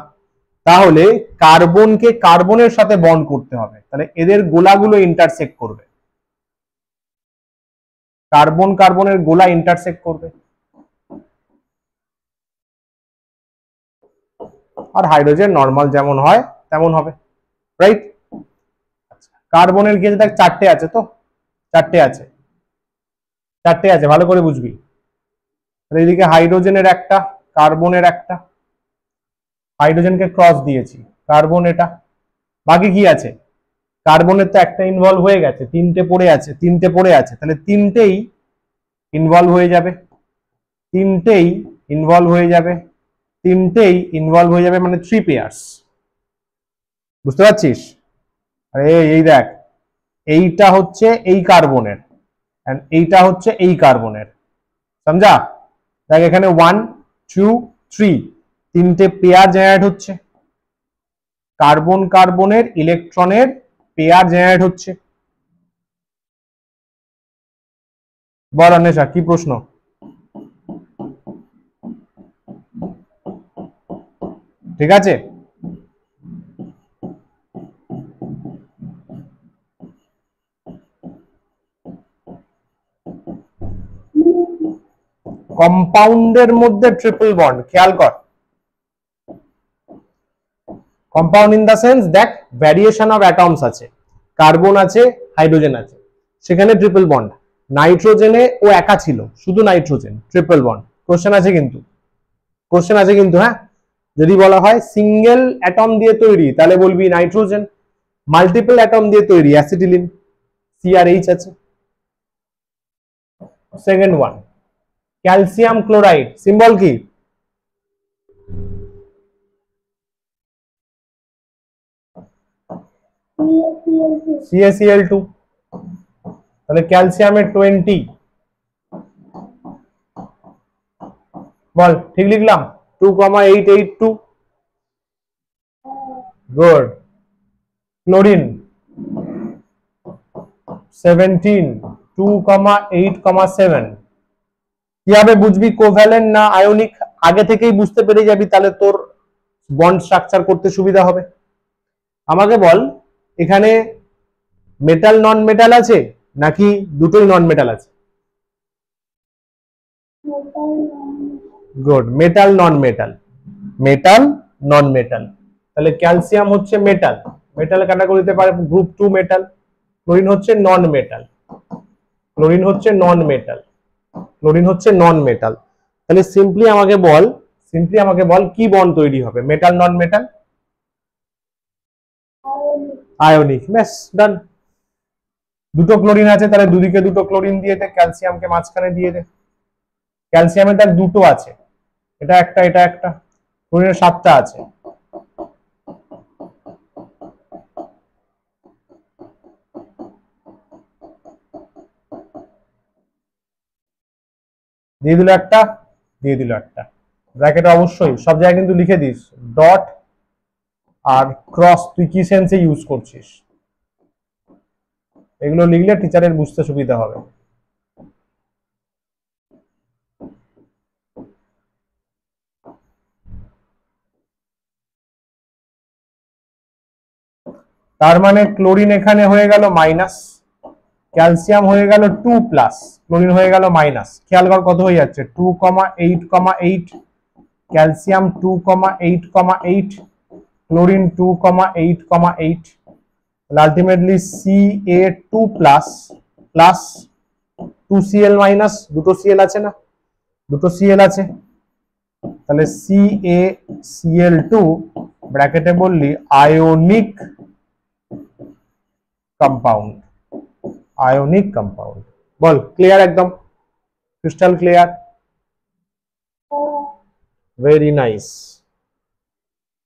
তাহলে কার্বনকে কার্বনের সাথে বন্ড করতে হবে, তাহলে এদের গোলাগুলো ইন্টারসেক্ট করবে, কার্বন কার্বনের গোলা ইন্টারসেক্ট করবে। আর হাইড্রোজেন নর্মাল যেমন হয় তেমন হবে, রাইট? কার্বনের কি আছে দেখ, 4টে আছে তো, 4টে আছে, 4টে আছে, ভালো করে বুঝবি। তাহলে এদিকে হাইড্রোজেনের একটা, কার্বনের একটা, হাইড্রোজেনকে ক্রস দিয়েছি, কার্বন এটা। বাকি কি আছে? কার্বনের তো একটা ইনভলভ হয়ে গেছে, 3টে পড়ে আছে, তাহলে 3টেই ইনভলভ হয়ে যাবে, 3টেই ইনভলভ হয়ে যাবে, 3টেই ইনভলভ হয়ে যাবে, মানে 3 পেয়ার্স। বুঝতে পারছিস? আরে এই দেখ, এইটা হচ্ছে এই কার্বনের, এন্ড এইটা হচ্ছে এই কার্বনের, সমঝা? দেখ এখানে 1 2 3 3টে পেয়ার জেনারেট হচ্ছে, কার্বন কার্বনের ইলেকট্রনের পেয়ার জেনারেট হচ্ছে। বল অন্বেষা, কি প্রশ্ন? ঠিক আছে, কম্পাউন্ডের মধ্যে ট্রিপল বন্ড, খেয়াল কর। কম্পাউন্ড ইন দা সেন্স, দেখ ভ্যারিয়েশন অফ অ্যাটমস আছে, কার্বন আছে, হাইড্রোজেন আছে, সেখানে ট্রিপল বন্ড। নাইট্রোজেনে ও একা ছিল, শুধু নাইট্রোজেন, ট্রিপল বন্ড। কোশ্চেন আছে কিন্তু, হ্যাঁ। যদি বলা হয় সিঙ্গেল অ্যাটম দিয়ে তৈরি, তাহলে বলবি নাইট্রোজেন। মাল্টিপল অ্যাটম দিয়ে তৈরি, অ্যাসিটিলিন, সি আর এইচ আছে। Second one, calcium chloride, symbol কি? CaCl2। তাহলে ক্যালসিয়ামের 20, বল ঠিক লিখলাম? 2,882। গুড। ক্লোরিন 17, 2,8,7। কিভাবে বুঝবি কোভ্যালেন্ট না আয়নিক? আগে থেকেই বুঝতে পেরে যাবি, তাহলে তোর বন্ড স্ট্রাকচার করতে সুবিধা হবে। আমাকে বল, এখানে মেটাল নন মেটাল আছে নাকি দুটোই নন মেটাল আছে? গুড, মেটাল নন মেটাল, মেটাল নন মেটাল। তাহলে ক্যালসিয়াম হচ্ছে মেটাল, মেটাল ক্যাটাগরিতে পারে গ্রুপ 2 মেটাল। ক্লোরিন হচ্ছে নন মেটাল, ক্লোরিন হচ্ছে নন মেটাল, ক্লোরিন হচ্ছে নন মেটাল। তাহলে সিম্পলি আমাকে বল কি বন্ড তৈরি হবে, মেটাল নন মেটাল? আয়নিক। ব্যাস, ডান। দুটো ক্লোরিন আছে, তাহলে দুদিকে দুটো ক্লোরিন দিয়ে দে, ক্যালসিয়ামকে মাঝখানে দিয়ে দে। ক্যালসিয়ামের তার দুটো আছে, এটা একটা, এটা একটা। ক্লোরিনের 7টা আছে। দিয়ে দিল একটা, দিয়ে দিল একটা। ব্র্যাকেটে অবশ্যই সব জায়গায় কিন্তু লিখে দিস ডট আর ক্রস, তুই কি সেন্সে ইউজ করছিস, এগুলো লিখলে টিচারের বুঝতে সুবিধা হবে। তার মানে ক্লোরিন এখানে হয়ে গেল মাইনাস, ক্যালসিয়াম হয়ে গেল 2+, ক্লোরিন হয়ে গেল মাইনাস। খেয়াল কর কত হয়ে যাচ্ছে, 2,8,8, calcium 2,8,8, chlorine 2,8,8। Ultimately Ca2+ plus 2Cl minus, দুটো Cl আছে না, দুটো Cl আছে, তাহলে CaCl2 ব্র্যাকেটে বললি আয়নিক কম্পাউন্ড, আয়নিক কম্পাউন্ড। বল ক্লিয়ার? একদম ক্রিস্টাল ক্লিয়ার। Very nice.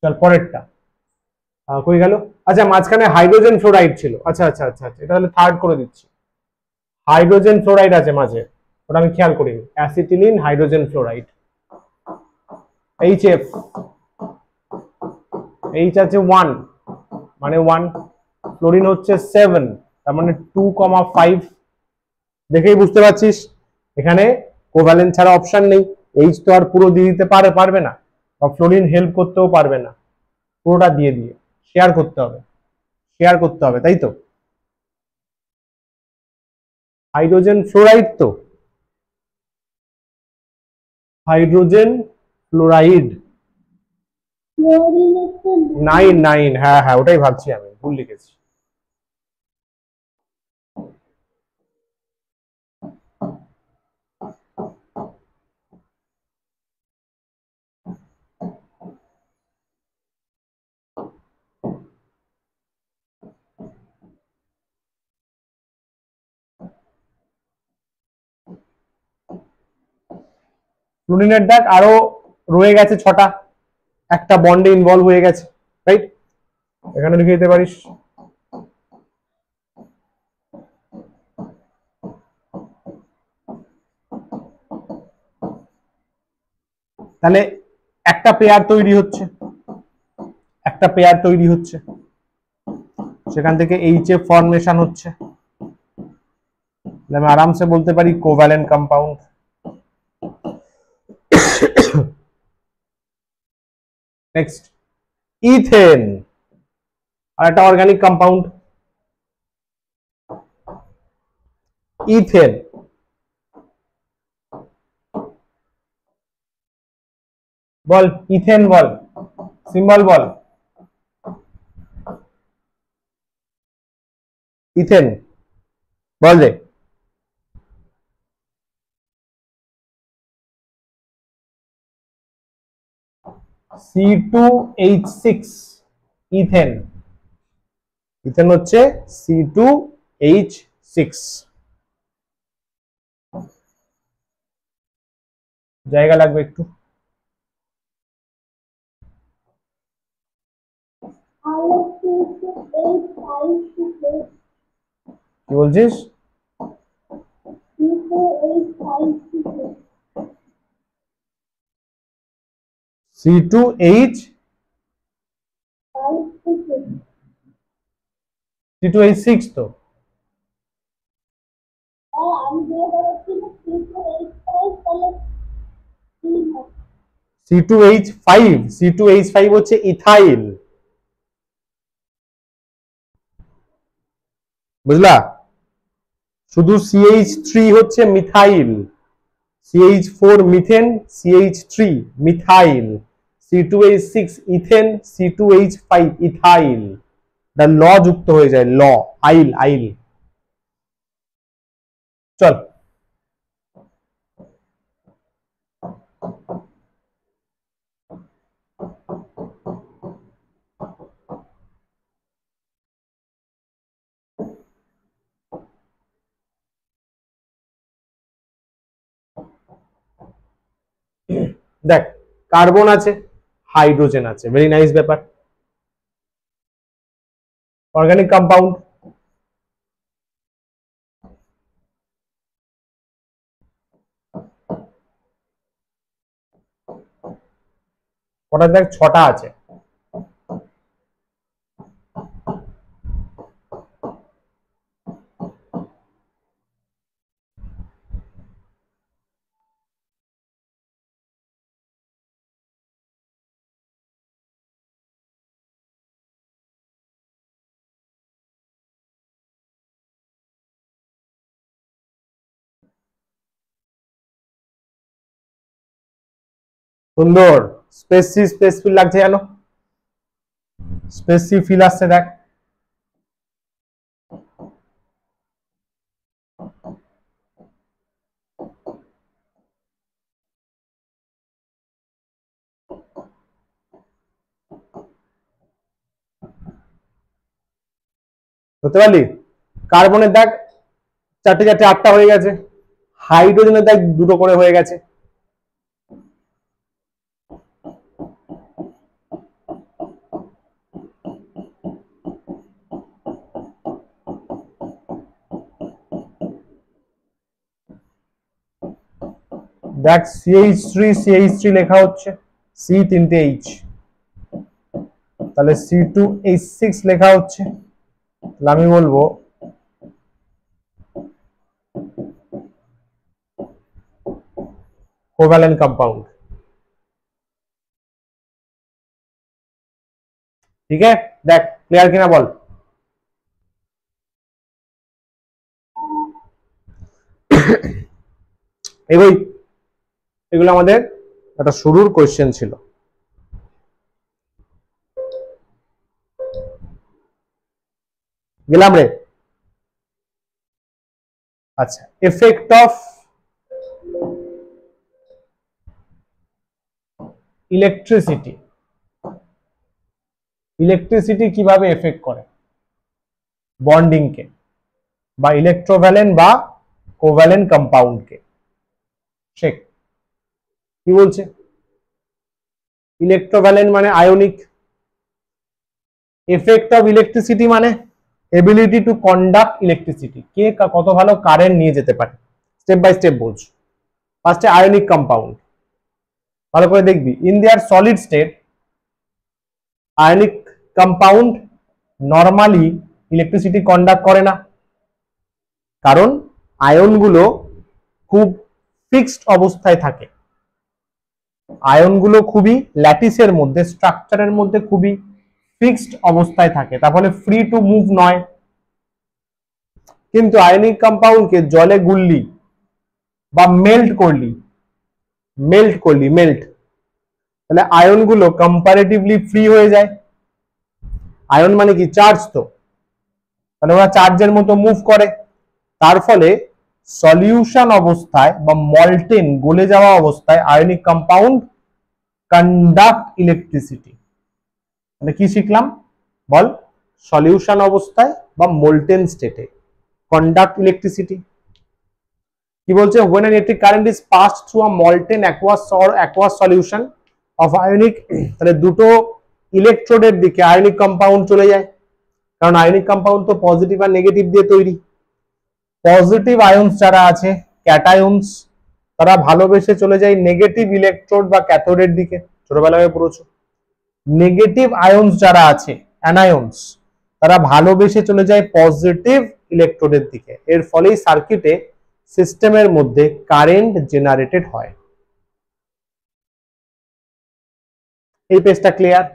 চল পরেরটা কই গেল? আচ্ছা মাঝখানে হাইড্রোজেন ফ্লোরাইড ছিল। আচ্ছা আচ্ছা আচ্ছা আচ্ছা, এটা তাহলে থার্ড করে দিচ্ছি। হাইড্রোজেন ফ্লোরাইড আছে মাঝে, ওটা আমি খেয়াল করিনি। Acetylene hydrogen fluoride, HF. H আছে 1 মানে 1, ফ্লোরিন হচ্ছে 7 তার মানে 2,5। দেখেই বুঝতে পারছিস এখানে কোভ্যালেন্ট ছাড়া অপশন নেই। এইচ তো আর পুরো দিয়ে দিতে পারবে না, বা ফ্লোরিন হেল্প করতেও পারবে না, পুরোটা দিয়ে দিয়ে শেয়ার করতে হবে, শেয়ার করতে হবে, তাই তো? হাইড্রোজেন ফ্লোরাইড তো, হাইড্রোজেন ফ্লোরাইড ক্লোরিন একটা 9। হ্যাঁ হ্যাঁ, ওটাই ভাবছি, আমি ভুল লিখেছি। ফ্লুরিনের দেখ আরো রয়ে গেছে 6টা, একটা বন্ডে ইনভলভ হয়ে গেছে, রাইট? এখানে লিখে দিতে পারিস। তাহলে একটা পেয়ার তৈরি হচ্ছে, একটা পেয়ার তৈরি হচ্ছে, সেখান থেকে এইচএফ ফর্মেশন হচ্ছে। আমি আরামসে বলতে পারি কোভ্যালেন্ট কম্পাউন্ড। নেক্সট ইথেন, আর একটা অর্গানিক কম্পাউন্ড ইথেন। বল ইথেন, বল সিম্বল বল। ইথেন বল দে। C2H6 ethane. ইথেন হচ্ছে C2H6। জায়গা লাগবে একটু। কি বলছিস? C2H C2H6 তো। C2H5 হচ্ছে ইথাইল, বুঝলা? শুধু CH3 হচ্ছে methyl, CH4 methane, CH3 methyl, C2H6 ethane, C2H5 ethyl. ল যুক্ত হয়ে যায়, ল, আইল আইল। চল দেখ, কার্বন আছে, হাইড্রোজেন আছে, ভেরি নাইস ব্যাপার। অর্গানিক কম্পাউন্ড ওটা দেখ 6টা আছে। সুন্দর, স্পেস ফিল লাগছে জানো, স্পেস ফিল আসছে দেখ। বুঝতে পারলি? কার্বনের দেখ 4টে 4টে 8টা হয়ে গেছে, হাইড্রোজেনের দেখ 2টো করে হয়ে গেছে। দেখ CH3 লেখা হচ্ছে, C তিনটে H, তাহলে C2H6 লেখা হচ্ছে। তাহলে আমি বলবো কোভ্যালেন্ট কম্পাউন্ড। ঠিক আছে, দেখ ক্লিয়ার কিনা বল। এগুলো আমাদের একটা শুরুর কোয়েশ্চেন ছিল। গেলাম রে। আচ্ছা, এফেক্ট অফ ইলেকট্রিসিটি। ইলেকট্রিসিটি কিভাবে এফেক্ট করে বন্ডিং কে, বা ইলেকট্রোভ্যালেন্ট বা কোভ্যালেন্ট কম্পাউন্ড কে। শেখ কি বলছে? ইলেকট্রোভ্যালেন্ট মানে আয়নিক, এফেক্ট অফ ইলেকট্রিসিটি মানে এবিলিটি টু কন্ডাক্ট ইলেকট্রিসিটি, কে কত ভালো কারেন্ট নিয়ে যেতে পারে। স্টেপ বাই স্টেপ বলছো। ফার্স্টে আয়নিক কম্পাউন্ড, ভালো করে দেখবি। In their solid state ionic compound normally electricity conduct করে না, কারণ আয়নগুলো খুব ফিক্সড অবস্থায় থাকে। আয়নগুলো খুবই ল্যাটিসের মধ্যে, স্ট্রাকচারের মধ্যে খুবই ফিক্সড অবস্থায় থাকে, তার ফলে ফ্রি টু মুভ নয়। কিন্তু আয়নিক কম্পাউন্ডকে জলে গুললি বা মেল্ট করলি, তাহলে আয়নগুলো কম্পারেটিভলি ফ্রি হয়ে যায়। আয়ন মানে কি? চার্জ। তো তাহলে ওরা চার্জের মতো মুভ করে, তার ফলে সলিউশন অবস্থায় বা মল্টেন গলে যাওয়া অবস্থায় আয়নিক কম্পাউন্ড কন্ডাক্ট ইলেকট্রিসিটি। মানে কি শিখলাম বল? সলিউশন অবস্থায় বা মোল্টেন স্টেটে কন্ডাক্ট ইলেকট্রিসিটি। কি বলছে? when an electric current is passed through a molten aqueous solution of ionic, তাহলে দুটো ইলেকট্রোডের দিকে আয়নিক কম্পাউন্ড চলে যায়, কারণ আয়নিক কম্পাউন্ড তো পজিটিভ আর নেগেটিভ দিয়ে তৈরি। পজিটিভ আয়নস যারা আছে ক্যাটায়নস, তারা ভালোবেসে চলে যায় নেগেটিভ ইলেকট্রোড বা ক্যাথোডের দিকে, ছোটবেলায় পড়েছো। নেগেটিভ আয়নস যারা আছে অ্যানায়নস, তারা ভালোবেসে চলে যায় পজিটিভ ইলেকট্রোডের দিকে। এর ফলেই সার্কিটে সিস্টেমের মধ্যে কারেন্ট জেনারেটেড হয়। এই পেজটা ক্লিয়ার?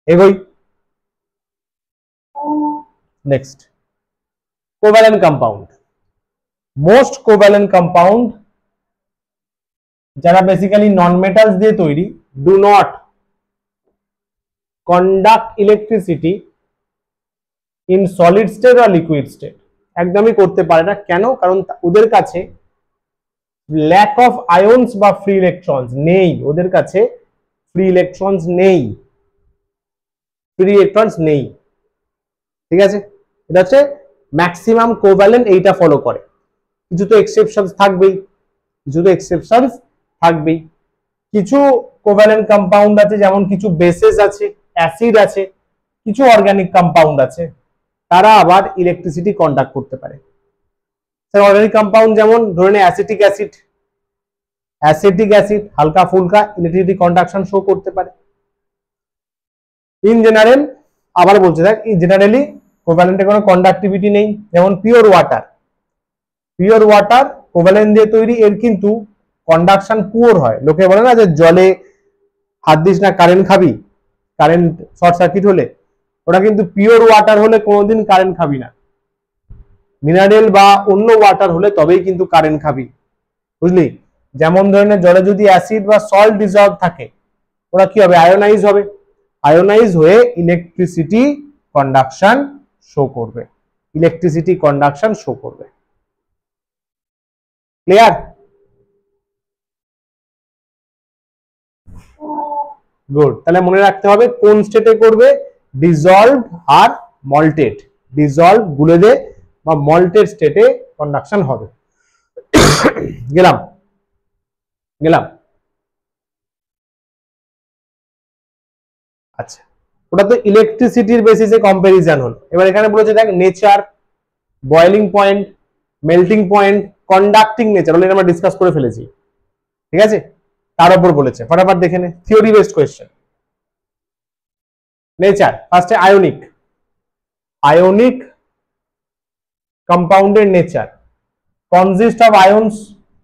এগোই। Next, covalent compound. Most covalent compound যারা বেসিক্যালি নন মেটালস দিয়ে তৈরি, do not conduct electricity in solid state আর লিকুইড স্টেট। একদমই করতে পারে না। কেন? কারণ ওদের কাছে ল্যাক অফ আয়নস বা ফ্রি ইলেকট্রনস নেই। ওদের কাছে ফ্রি ইলেকট্রনস নেই, ঠিক আছে? এটা হচ্ছে ম্যাক্সিমাম কোভ্যালেন্ট, এইটা ফলো করে। কিছু তো এক্সেপশনস থাকবেই, কিছু কোভ্যালেন্ট কম্পাউন্ড আছে, যেমন কিছু বেসেস আছে, অ্যাসিড আছে, কিছু অর্গানিক কম্পাউন্ড আছে, তারা আবার ইলেকট্রিসিটি কন্ডাক্ট করতে পারে। অর্গানিক কম্পাউন্ড যেমন ধরে নে অ্যাসিটিক অ্যাসিড হালকা ফুলকা ইলেকট্রিসিটি কন্ডাকশন শো করতে পারে। ইন জেনারেল, আবার বলছে দেখ, জেনারেলি কোভ্যালেন্টে কোনো কন্ডাক্টিভিটি নেই। যেমন পিওর ওয়াটার কোভ্যালেন্ট দিয়ে তৈরি, এর কিন্তু কন্ডাকশন পুওর হয়। লোকে বলে না যে জলে হাত দিস না কারেন্ট খাবি, কারেন্ট শর্ট সার্কিট হলে। ওটা কিন্তু পিওর ওয়াটার হলে কোনোদিন কারেন্ট খাবি না। মিনারেল বা অন্য ওয়াটার হলে তবেই কিন্তু কারেন্ট খাবি, বুঝলি? যেমন ধরনের জলে যদি অ্যাসিড বা সল্ট ডিজলভ থাকে, ওরা কি হবে? আয়োনাইজ হবে। আয়োনাইজ হয়ে ইলেকট্রিসিটি কন্ডাকশন শো করবে। ক্লিয়ার? গুড। তাহলে মনে রাখতে হবে কোন স্টেটে করবে, ডিজলভ আর মল্টেড। ডিজলভ গুলে দে বা মল্টেড স্টেটে কন্ডাকশন হবে। গেলাম। আচ্ছা, ওটা তো ইলেকট্রিসিটির বেসিসে কম্পারিজন হলো। এবার এখানে বলেছে দেখ nature boiling point, melting point, conducting nature already আমরা ডিসকাস করে ফেলেছি, ঠিক আছে? তার উপর বলেছে, ফটাফট দেখে নে, থিওরি বেসড কোয়েশ্চেন। নেচার ফার্স্টে আয়োনিক, আয়োনিক কম্পাউন্ডের nature consist of ions,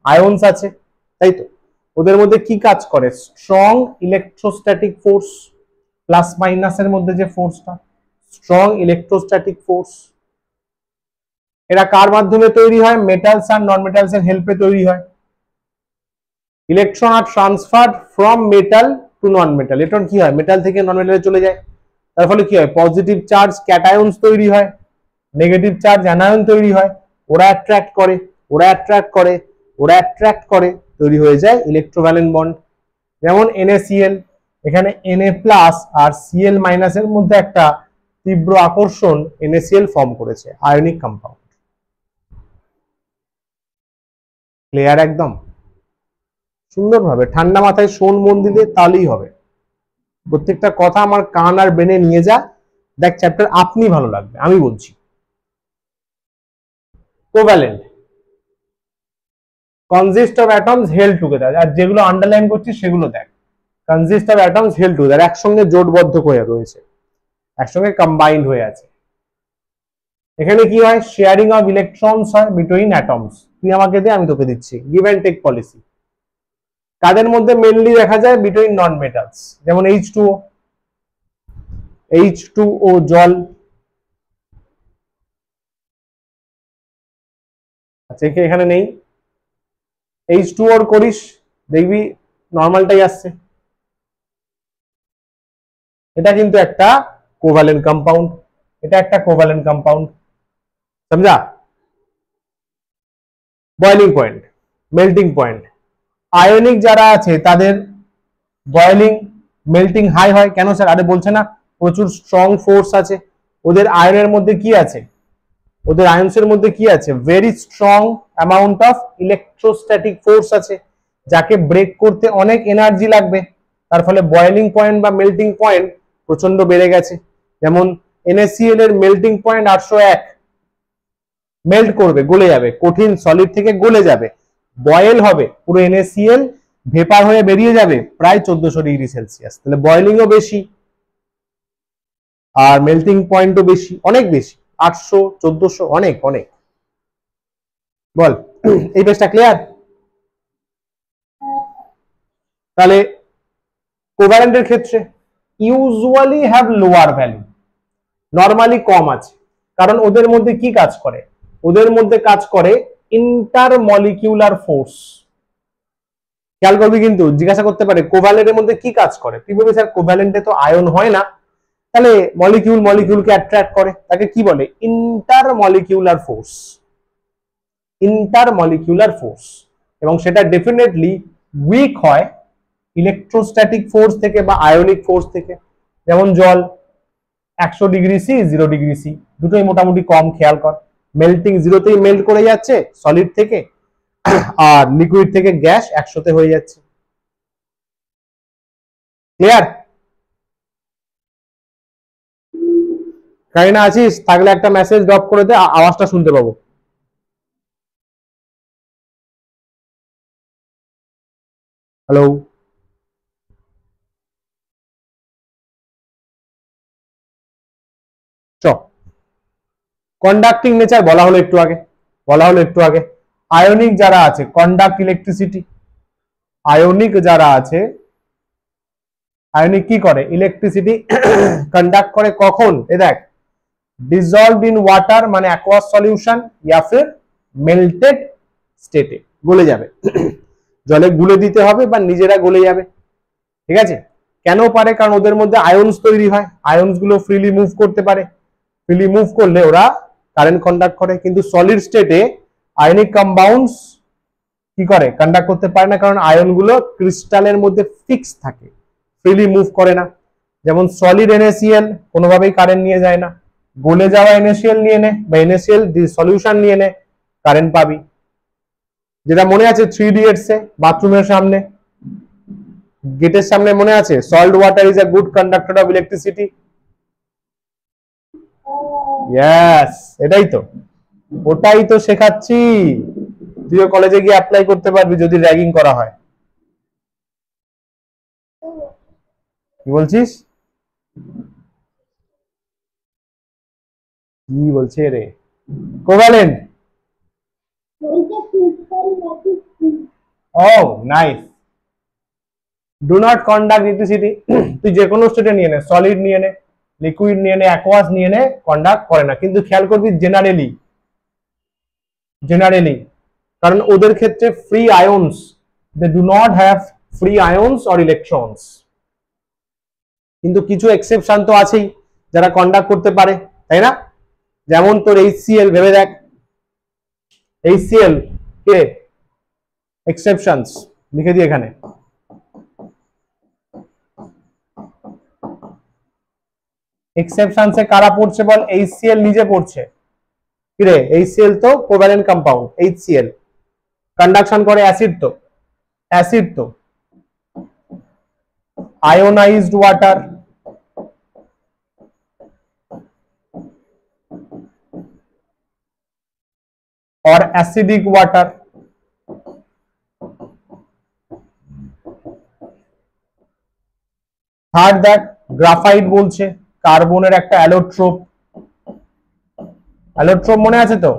ions আছে তাই তো, ওদের মধ্যে কি কাজ করে? স্ট্রং ইলেকট্রোস্ট্যাটিক ফোর্স, প্লাস মাইনাসের মধ্যে যে ফোর্সটা, স্ট্রং ইলেকট্রোস্ট্যাটিক ফোর্স। এরা কার মাধ্যমে তৈরি হয়? মেটালস আর নন মেটালস এর হেল্পে তৈরি হয়। Electron are transfer from metal to non metal, electron কি হয়? মেটাল থেকে নন মেটালে চলে যায়, তার ফলে কি হয়? পজিটিভ চার্জ ক্যাটায়ন্স তৈরি হয়, নেগেটিভ চার্জ অ্যানায়ন তৈরি হয়, ওরা অ্যাট্রাক্ট করে, ওরা অ্যাট্রাক্ট করে, ওরা অ্যাট্রাক্ট করে, তৈরি হয়ে যায় ইলেকট্রোভ্যালেন্ট বন্ড। যেমন NaCl, এখানে Na প্লাস আর Cl মাইনাসের মধ্যে একটা তীব্র আকর্ষণ NaCl ফর্ম করেছে, আয়নিক কম্পাউন্ড। ক্লিয়ার একদম? সুন্দরভাবে ঠান্ডা মাথায় শোন, মন দিলে তাহলেই হবে। প্রত্যেকটা কথা আমার কান আর ব্রেনে নিয়ে যা, দেখ চ্যাপ্টার আপনি ভালো লাগবে, আমি বলছি। Covalent consist of atoms held together, আর যেগুলো আন্ডারলাইন করছি সেগুলো দেখ। Consist of atoms held together, একসঙ্গে জোটবদ্ধ হয়ে রয়েছে, একসঙ্গে কম্বাইন্ড হয়ে আছে। এখানে কি হয়? শেয়ারিং অফ ইলেকট্রনস হয় বিটুইন অ্যাটমস, তুই আমাকে দে আমি তোকে দিচ্ছি, গিভ অ্যান্ড টেক পলিসি। কাদের মধ্যে মেনলি দেখা যায়? বিটুইন নন মেটালস, যেমন H2O, H2O জল। আচ্ছা এখানে নেই, H2O করিস, দেখবি নর্মালটাই আসছে। এটা কিন্তু একটা কোভ্যালেন্ট কম্পাউন্ড, এটা একটা কোভ্যালেন্ট কম্পাউন্ড, समझा? Boiling point, melting point, ionic যারা আছে তাদের বয়েলিং মেল্টিং হাই হয় কেন স্যার? আরে বলছে না প্রচুর স্ট্রং ফোর্স আছে ওদের, আয়নের মধ্যে কি আছে? ওদের আয়ন্সের মধ্যে কি আছে? Very strong amount of electrostatic force আছে, যাকে ব্রেক করতে অনেক এনার্জি লাগবে, তার ফলে বয়েলিং পয়েন্ট বা মেল্টিং পয়েন্ট প্রচন্ড বেড়ে গেছে। যেমন NaCl এর মেল্টিং পয়েন্ট 801, মেল্ট করবে, গলে যাবে, কঠিন সলিড থেকে গলে যাবে, বয়েল হবে, পুরো NaCl ভেপার হয়ে বেরিয়ে যাবে প্রায় 1400 ডিগ্রি সেলসিয়াস। তাহলে বয়েলিংও বেশি আর মেল্টিং পয়েন্টও বেশি, অনেক বেশি, 800 1400, অনেক অনেক। বল এই পেজটা ক্লিয়ার? তাহলে কোভ্যালেন্টের ক্ষেত্রে usually have lower value, normally কম আছে, কারণ ওদের মধ্যে কি কাজ করে? ওদের মধ্যে কাজ করে ইন্টারমলিকিউলার ফোর্স। খেয়াল করবি কিন্তু, জিজ্ঞাসা করতে পারে কোভ্যালেন্টের মধ্যে কি কাজ করে, তুই বলবি স্যার কোভ্যালেন্টে তো আয়ন হয় না, তাহলে মলিকিউল মলিকিউলকে অ্যাট্রাক্ট করে, তাকে কি বলে? ইন্টারমলিকিউলার ফোর্স, ইন্টারমলিকিউলার ফোর্স। এবং সেটা ডেফিনেটলি উইক হয় ইলেকট্রোস্ট্যাটিক ফোর্স থেকে বা আয়নিক ফোর্স থেকে। যেমন জল 100 ডিগ্রি সি 0 ডিগ্রি সি দুটোই মোটামুটি কম, খেয়াল কর, মেল্টিং 0তেই মেল্ট করে যাচ্ছে সলিড থেকে, আর লিকুইড থেকে গ্যাস 100তে হয়ে যাচ্ছে। ক্লিয়ার? কারিনা আছিস? থাকলে একটা মেসেজ ড্রপ করে দে, আওয়াজটা শুনতে পাবো। হ্যালো, চ কন্ডাক্টিং নেচার বলা হলো একটু আগে, আয়নিক যারা আছে কন্ডাক্ট ইলেকট্রিসিটি, আয়নিক যারা আছে, আয়নিক কি করে? ইলেকট্রিসিটি কন্ডাক্ট করে, কখন? এ দেখ, ডিজলভড ইন ওয়াটার মানে অ্যাকোয়াস সলিউশন, ইয়া ফির মেল্টেড স্টেটে, গলে যাবে, জলে গুলে দিতে হবে বা নিজেরা গলে যাবে, ঠিক আছে? কেন পারে? কারণ ওদের মধ্যে আয়ন্স তৈরি হয়, আয়ন্স গুলো ফ্রিলি মুভ করতে পারে, ফ্রিলি মুভ করলে ওরা কারেন্ট কন্ডাক্ট করে। কিন্তু সলিড স্টেটে আয়নিক কম্পাউন্ডস কি করে? কন্ডাক্ট করতে পারে না, কারণ আয়ন গুলো ক্রিস্টালের মধ্যে ফিক্স থাকে, ফ্রিলি মুভ করে না। যেমন সলিড NaCl কোনোভাবেই কারেন্ট নিয়ে যায় না, গলে যাওয়া NaCl নিয়ে নে বা NaCl সলিউশন নিয়ে নে, কারেন্ট পাবি। যেটা মনে আছে 3 Idiots এ বাথরুমের সামনে, গেটের সামনে, মনে আছে? Salt water is a good conductor of electricity. Yes, এটাই তো। ওটাই তো শেখাচ্ছি, তুইও কলেজে গিয়ে অ্যাপ্লাই করতে পারবি যদি র্যাগিং করা হয়। কি বলছিস? কি বলছে রে? কোভ্যালেন্ট। বলতে ক্রিস্টাল ম্যাজিক কি? ও nice. Do not conduct electricity. তুই যে কোনো স্টেটে নিয়ে নে, সলিড নিয়ে নে, লিকুইড নিয়ে নে, অ্যাকোয়াস নিয়ে নে, কন্ডাক্ট করে না। কিন্তু খেয়াল করবি জেনারেলি, জেনারেলি, কারণ ওদের ক্ষেত্রে free ions, they do not have free ions or electrons. কিন্তু কিছু এক্সেপশন তো আছেই যারা কন্ডাক্ট করতে পারে, তাই না? যেমন তোর HCl, ভেবে দেখ, HCl কে এক্সেপশনস লিখে দিই এখানে। এক্সেপশনসে কারা পড়ছে বল? HCl নিজে পড়ছে। কি রে, HCl তো কোভ্যালেন্ট কম্পাউন্ড। HCl কন্ডাকশন করে অ্যাসিড, তো অ্যাসিড তো আয়োনাইজড ওয়াটার, और অ্যাসিডিক ওয়াটার। থার্ড দেখ, গ্রাফাইট বলছে কার্বনের একটা অ্যালোট্রোপ। অ্যালোট্রোপ মনে আছে তো?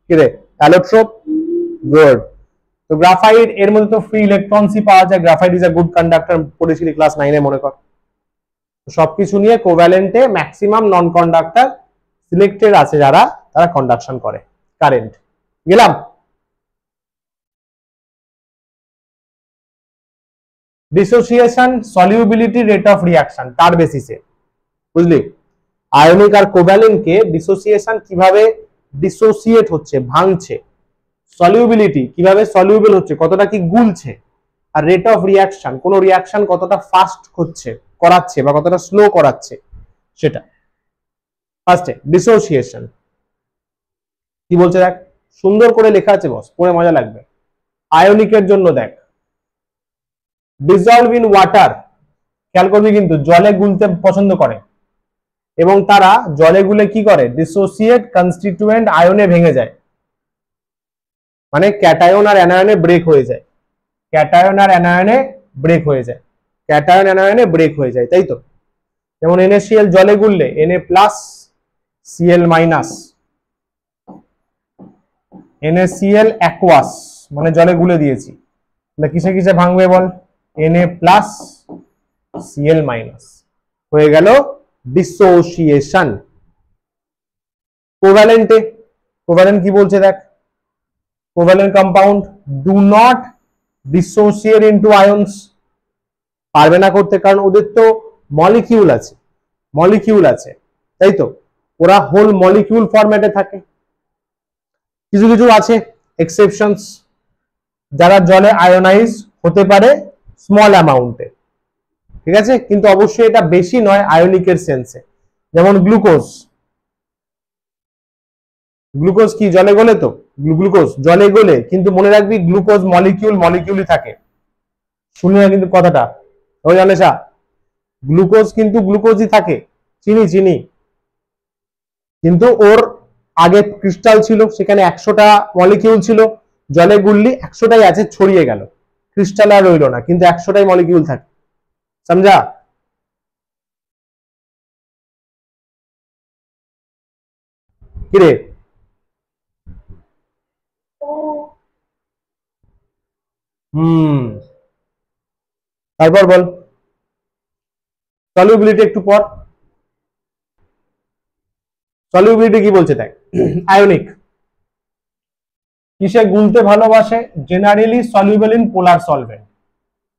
কি রে, অ্যালোট্রোপ, গুড। তো গ্রাফাইট, এর মধ্যে তো ফ্রি ইলেকট্রনসই পাওয়া যায়। Graphite is a good conductor, পড়েছিলি ক্লাস 9-এ মনে কর। সবকিছু নিয়ে কোভ্যালেন্টে ম্যাক্সিমাম নন কন্ডাক্টর সিলেক্টেড আছে যারা, তারা কন্ডাকশন করে কারেন্ট। গেলাম। Dissociation, solubility, rate of reaction, তার বেসিসে, বুঝলি? আয়নিক আর কোভ্যালেন্টকে ডিসোসিয়েশন কিভাবে ডিসোসিয়েট হচ্ছে, ভাঙছে, সলিউবিলিটি কিভাবে সলিউবল হচ্ছে, কতটা কি গুলছে, আর রেট অফ রিঅ্যাকশন কোন রিঅ্যাকশন কতটা ফাস্ট হচ্ছে, করাচ্ছে বা কতটা স্লো করাচ্ছে, সেটা। ফার্স্টে ডিসোসিয়েশন কি বলছে দেখ, সুন্দর করে লেখা আছে বস, পড়ে মজা লাগবে। আয়নিকের জন্য দেখ, ডিসলভ ইন ওয়াটার, খেয়াল করবি কিন্তু জলে গুলতে পছন্দ করে, এবং তারা জলে গুলে কি করে, ডিসোসিয়েট কনস্টিটিউয়েন্ট আয়নে ভেঙে যায়, মানে ক্যাটায়ন আর অ্যানায়নে ব্রেক হয়ে যায়, ক্যাটায়ন আর অ্যানায়নে ব্রেক হয়ে যায়, ক্যাটায়ন অ্যানায়নে ব্রেক হয়ে যায়, তাই তো? যেমন NaCl জলে গুললে Na plus Cl minus, NaCl aqueous মানে জলে গুলে দিয়েছি, তাহলে কিসে কিসে ভাঙবে বল? Na প্লাস Cl মাইনাস, হয়ে গেল ডিসোসিয়েশন। কোভ্যালেন্টে, কোভ্যালেন্ট কি বলছে দেখ, covalent compound do not dissociate into ions, পারবে না করতে, কারণ ওদের তো মলিকিউল আছে, মলিকিউল আছে, তাই তো? ওরা হোল মলিকিউল ফরম্যাটে থাকে। কিছু কিছু আছে এক্সেপশনস, যারা জলে আয়োনাইজ হতে পারে স্মল অ্যামাউন্টে, ঠিক আছে, কিন্তু অবশ্যই এটা বেশি নয় আয়নিকের সেন্সে। যেমন গ্লুকোজ, গ্লুকোজ কি জলে গলে? তো গ্লুকোজ জলে গলে, কিন্তু মনে রাখবি গ্লুকোজ মলিকিউল মলিকিউলই থাকে। শুনি না কিন্তু কথাটা, ওই জানেসা, গ্লুকোজ কিন্তু গ্লুকোজই থাকে, চিনি চিনি, কিন্তু ওর আগে ক্রিস্টাল ছিল, সেখানে 100টা মলিকিউল ছিল, জলে গুললি 100টাই আছে, ছড়িয়ে গেল, ক্রিস্টাল আর রইল না, কিন্তু 100টাই মলিকিউল থাকে, সমঝা? কিরে, তারপর বল সলিউবিলিটি একটু পর। সলিউবিলিটি কি বলছে দেখ, আয়নিক কিসে গুলতে ভালোবাসে? Generally soluble in polar solvent.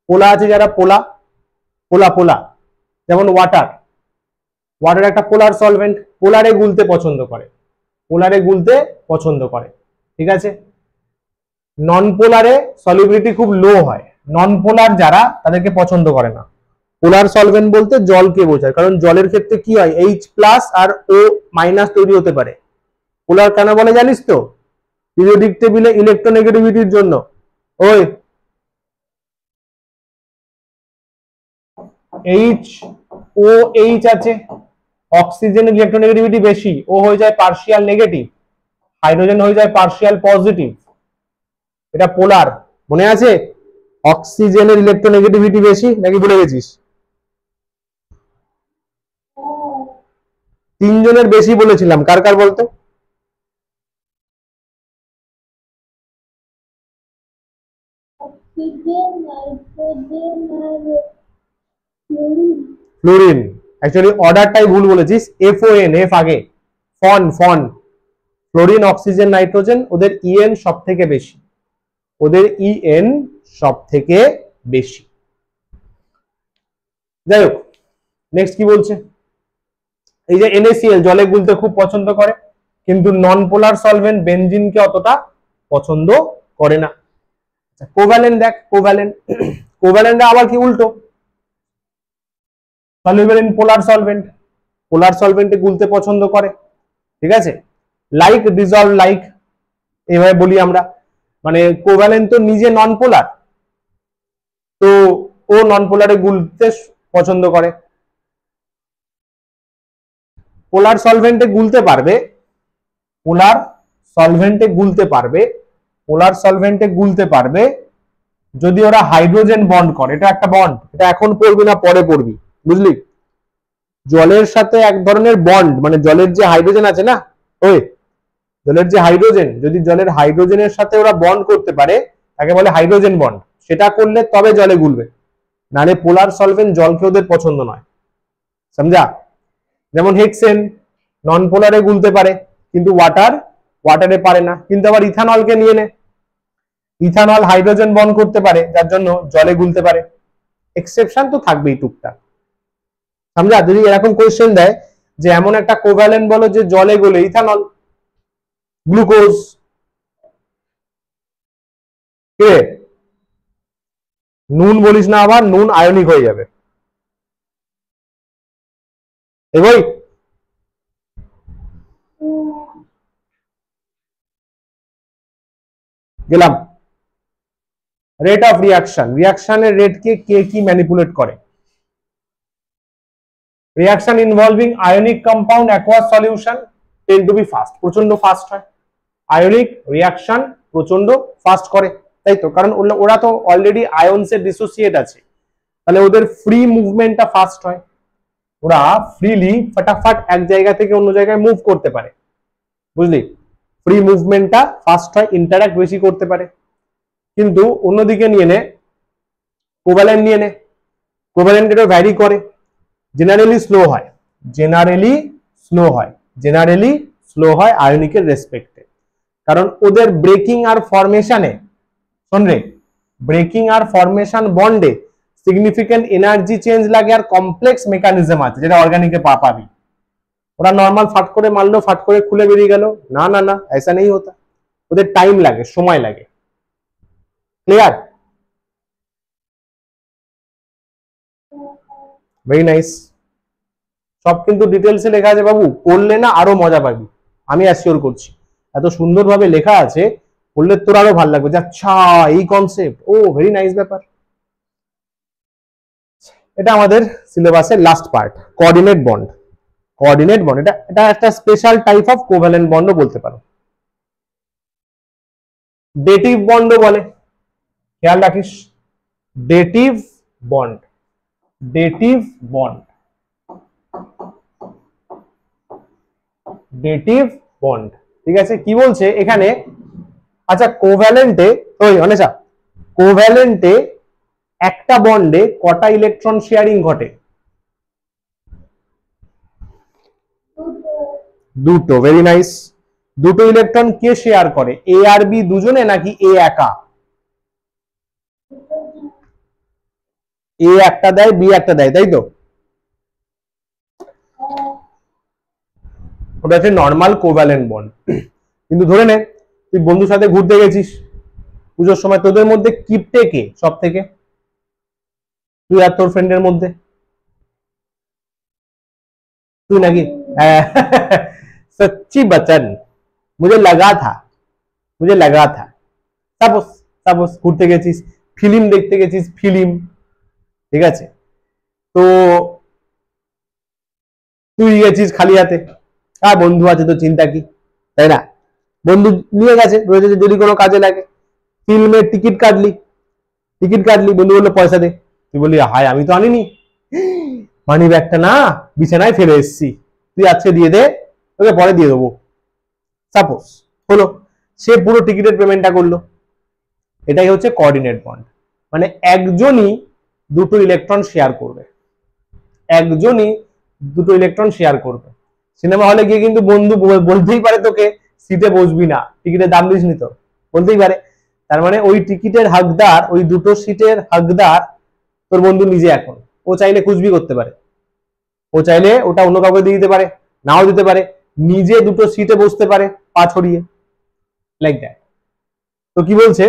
পোলা আছে যারা, পোলা পোলা পোলা, যেমন ওয়াটার, ওয়াটার একটা পোলার সলভেন্ট, পোলারে গুলতে পছন্দ করে, পোলারে গুলতে পছন্দ করে, ঠিক আছে? নন পোলারে সলিউবিলিটি খুব লো হয়, নন পোলার যারা, তাদেরকে পছন্দ করে না। পোলার সলভেন্ট বলতে জলকে বোঝায়, কারণ জলের ক্ষেত্রে কি হয়, H প্লাস আর O মাইনাস তৈরি হতে পারে। পোলার কেন বলে জানিস তো? পিরিয়ডিক টেবিলে ইলেকট্রোনেগেটিভিটির জন্য। ওই H O H আছে, অক্সিজেনের ইলেকট্রোনেগেটিভিটি বেশি, ও হয়ে যায় পার্শিয়াল নেগেটিভ, হাইড্রোজেন হয়ে যায় পার্শিয়াল পজিটিভ। এটা পোলার, মনে আছে? অক্সিজেনের ইলেকট্রোনেগেটিভিটি বেশি নাকি ভুলে গেছিস? তিনজনের বেশি বলেছিলাম, কার কার বলতো? অক্সিজেন, নাইট্রোজেন আর ফ্লোরিন। ফ্লোরিন। অ্যাকচুয়ালি অর্ডারটাই ভুল বলেছিস, FON, এফ আগে, FON FON. Fluorine, oxygen, nitrogen, ওদের ইএন সব থেকে বেশি, ওদের ইএন সব থেকে বেশি। যাই হোক, নেক্সট কি বলছে? এই যে NaCl জলে গুলতে খুব পছন্দ করে, কিন্তু নন পোলার সলভেন্ট বেনজিনকে অতটা পছন্দ করে না। কোভ্যালেন্ট দেখ, কোভ্যালেন্ট, কোভ্যালেন্ট আবার কি উল্টো, সলিউবল ইন পোলার সলভেন্ট, পোলার সলভেন্টে গুলতে পছন্দ করে, ঠিক আছে? লাইক ডিজলভ লাইক, এভাবে বলি আমরা, মানে কোভ্যালেন্ট তো নিজে নন পোলার, তো ও নন পোলারে গুলতে পছন্দ করে। পোলার সলভেন্টে গুলতে পারবে, পোলার সলভেন্টে গুলতে পারবে, পোলার সলভেন্টে গুলতে পারবে যদি ওরা হাইড্রোজেন বন্ড করে। এটা একটা বন্ড, এটা এখন পড়বি না, পরে পড়বি, বুঝলি? জলের সাথে এক ধরনের বন্ড, মানে জলের যে হাইড্রোজেন আছে না, ওই জলের যে হাইড্রোজেন, যদি জলের হাইড্রোজেনের সাথে ওরা বন্ড করতে পারে, তাকে বলে হাইড্রোজেন বন্ড। সেটা করলে তবে জলে গুলবে, নালে পোলার সলভেন্ট জলকে ওদের পছন্দ নয়, সমঝা? যেমন হেক্সেন নন পোলারে গুলতে পারে, কিন্তু ওয়াটারে পারে না। কিন্তু আবার ইথানলকে নিয়ে নে, ইথানল হাইড্রোজেন বন্ড করতে পারে, যার জন্য জলে গুলতে পারে। এক্সেপশন তো থাকবেই টুকটাক, সমঝা? যদি এরকম কোয়েশ্চেন দেয় যে এমন একটা কোভ্যালেন্ট বলো যে জলে গলে, ইথানল, গ্লুকোজ, কে নুন বলিস না, আবার নুন আয়নিক হয়ে যাবে। এগোই, গেলাম। রেট অফ রিয়াকশন, রিয়াকশনের রেটকে কে কি ম্যানিপুলেট করে? Reaction involving ionic compound aqueous solution tend to be fast, প্রচন্ড ফাস্ট হয়। আয়নিক রিয়াকশন প্রচন্ড ফাস্ট করে, তাই তো? কারণ ওরা তো অলরেডি আয়নসে ডিসোসিয়েট আছে, তাহলে ওদের ফ্রি মুভমেন্টটা ফাস্ট হয়, ওরা ফ্রিলি ফটাফট এক জায়গা থেকে অন্য জায়গায় মুভ করতে পারে, বুঝলি? ফ্রি মুভমেন্টটা ফাস্ট হয়, ইন্টারঅ্যাক্ট বেশি করতে পারে। কিন্তু অন্যদিকে নিয়ে নে, কোভ্যালেন্ট নিয়ে নে, কোভ্যালেন্ট এটা ভ্যারি করে, জেনারেলি স্লো হয়, জেনারেলি স্লো হয়, জেনারেলি স্লো হয় আয়নিকের রেসপেক্টে। কারণ ওদের ব্রেকিং আর ফরমেশনে, শোন রে, ব্রেকিং আর ফরমেশন বন্ডে সিগনিফিকেন্ট এনার্জি চেঞ্জ লাগে, আর কমপ্লেক্স মেকানিজম আছে যেটা অর্গানিকে পাবি। ওরা নর্মাল ফাট করে মারলো, ফাট করে খুলে বেরিয়ে গেল, না না না, ऐसा नहीं होता, ওদের টাইম লাগে, সময় লাগে। ক্লিয়ার? Very nice. সব কিন্তু ডিটেলসে লেখা আছে বাবু, পড়লে না আরো মজা পাবি, আমি অ্যাসিওর করছি। এত সুন্দরভাবে লেখা আছে, পড়লে তোর আরো ভালো লাগবে যে আচ্ছা এই কনসেপ্ট, ও ভেরি নাইস ব্যাপার। এটা আমাদের সিলেবাসের last part, coordinate bond. Coordinate bond, এটা এটা একটা স্পেশাল টাইপ অফ কোভ্যালেন্ট বন্ডও বলতে পারো। ডেটিভ বন্ডও বলে, খেয়াল রাখিস, dative bond, dative bond, dative bond, ঠিক আছে? কি বলছে এখানে? আচ্ছা, কোভ্যালেন্টে, ওই অনেশা, কোভ্যালেন্টে একটা বন্ডে কটা ইলেকট্রন শেয়ারিং ঘটে? দুটো, ভেরি নাইস। দুটো ইলেকট্রন কে শেয়ার করে, এ আর বি দুজনে নাকি এ একা? এ একটা দেয়, বি একটা দেয়, তাই তো? ওটা হচ্ছে নর্মাল কোভ্যালেন্ট বন্ড। কিন্তু ধরে নে তুই বন্ধুর সাথে ঘুরতে গেছিস, পুজোর সময় তোদের মধ্যে কিপটে কে সব থেকে, তুই আর তোর ফ্রেন্ডের মধ্যে? তুই নাকি? सच्ची बचन, मुझे लगा था, मुझे लगा था। সাপোজ সাপোজ ঘুরতে গেছিস, ফিল্ম দেখতে গেছিস, ফিল্ম, ঠিক আছে? তো তুই গেছিস খালি হাতে, আর বন্ধু আছে তো চিন্তা কি, তাই না? বন্ধু নিয়ে গেছে, রয়েছে যদি কোনো কাজে লাগে। ফিল্মের টিকিট কাটলি, বন্ধু বললো পয়সা দে, তুই বললি হায় আমি তো আনিনি, মানি ব্যাগটা না বিছানায় ফেলে এসেছি, তুই আজকে দিয়ে দে, তোকে পরে দিয়ে দেবো। সাপোজ হলো, সে পুরো টিকিটের পেমেন্টটা করলো। এটাই হচ্ছে কোঅর্ডিনেট বন্ড। মানে একজনই দুটো ইলেকট্রন শেয়ার করবে, একজনই দুটো ইলেকট্রন শেয়ার করবে। সিনেমা হলে গিয়ে কিন্তু বন্ধু বলতেই পারে তোকে সিটে বসবি না, টিকিটের দাম দিসনি তো, বলতেই পারে। তার মানে ওই টিকিটের হকদার, ওই দুটো সিটের হকদার তোর বন্ধু নিজে। এখন ও চাইলে কুচবি করতে পারে, ও চাইলে ওটা অন্য কাউকে দিয়ে দিতে পারে, নাও দিতে পারে, নিজে দুটো সিটে বসতে পারে পা ছড়িয়ে, লাইক দ্যাট। তো কি বলছে,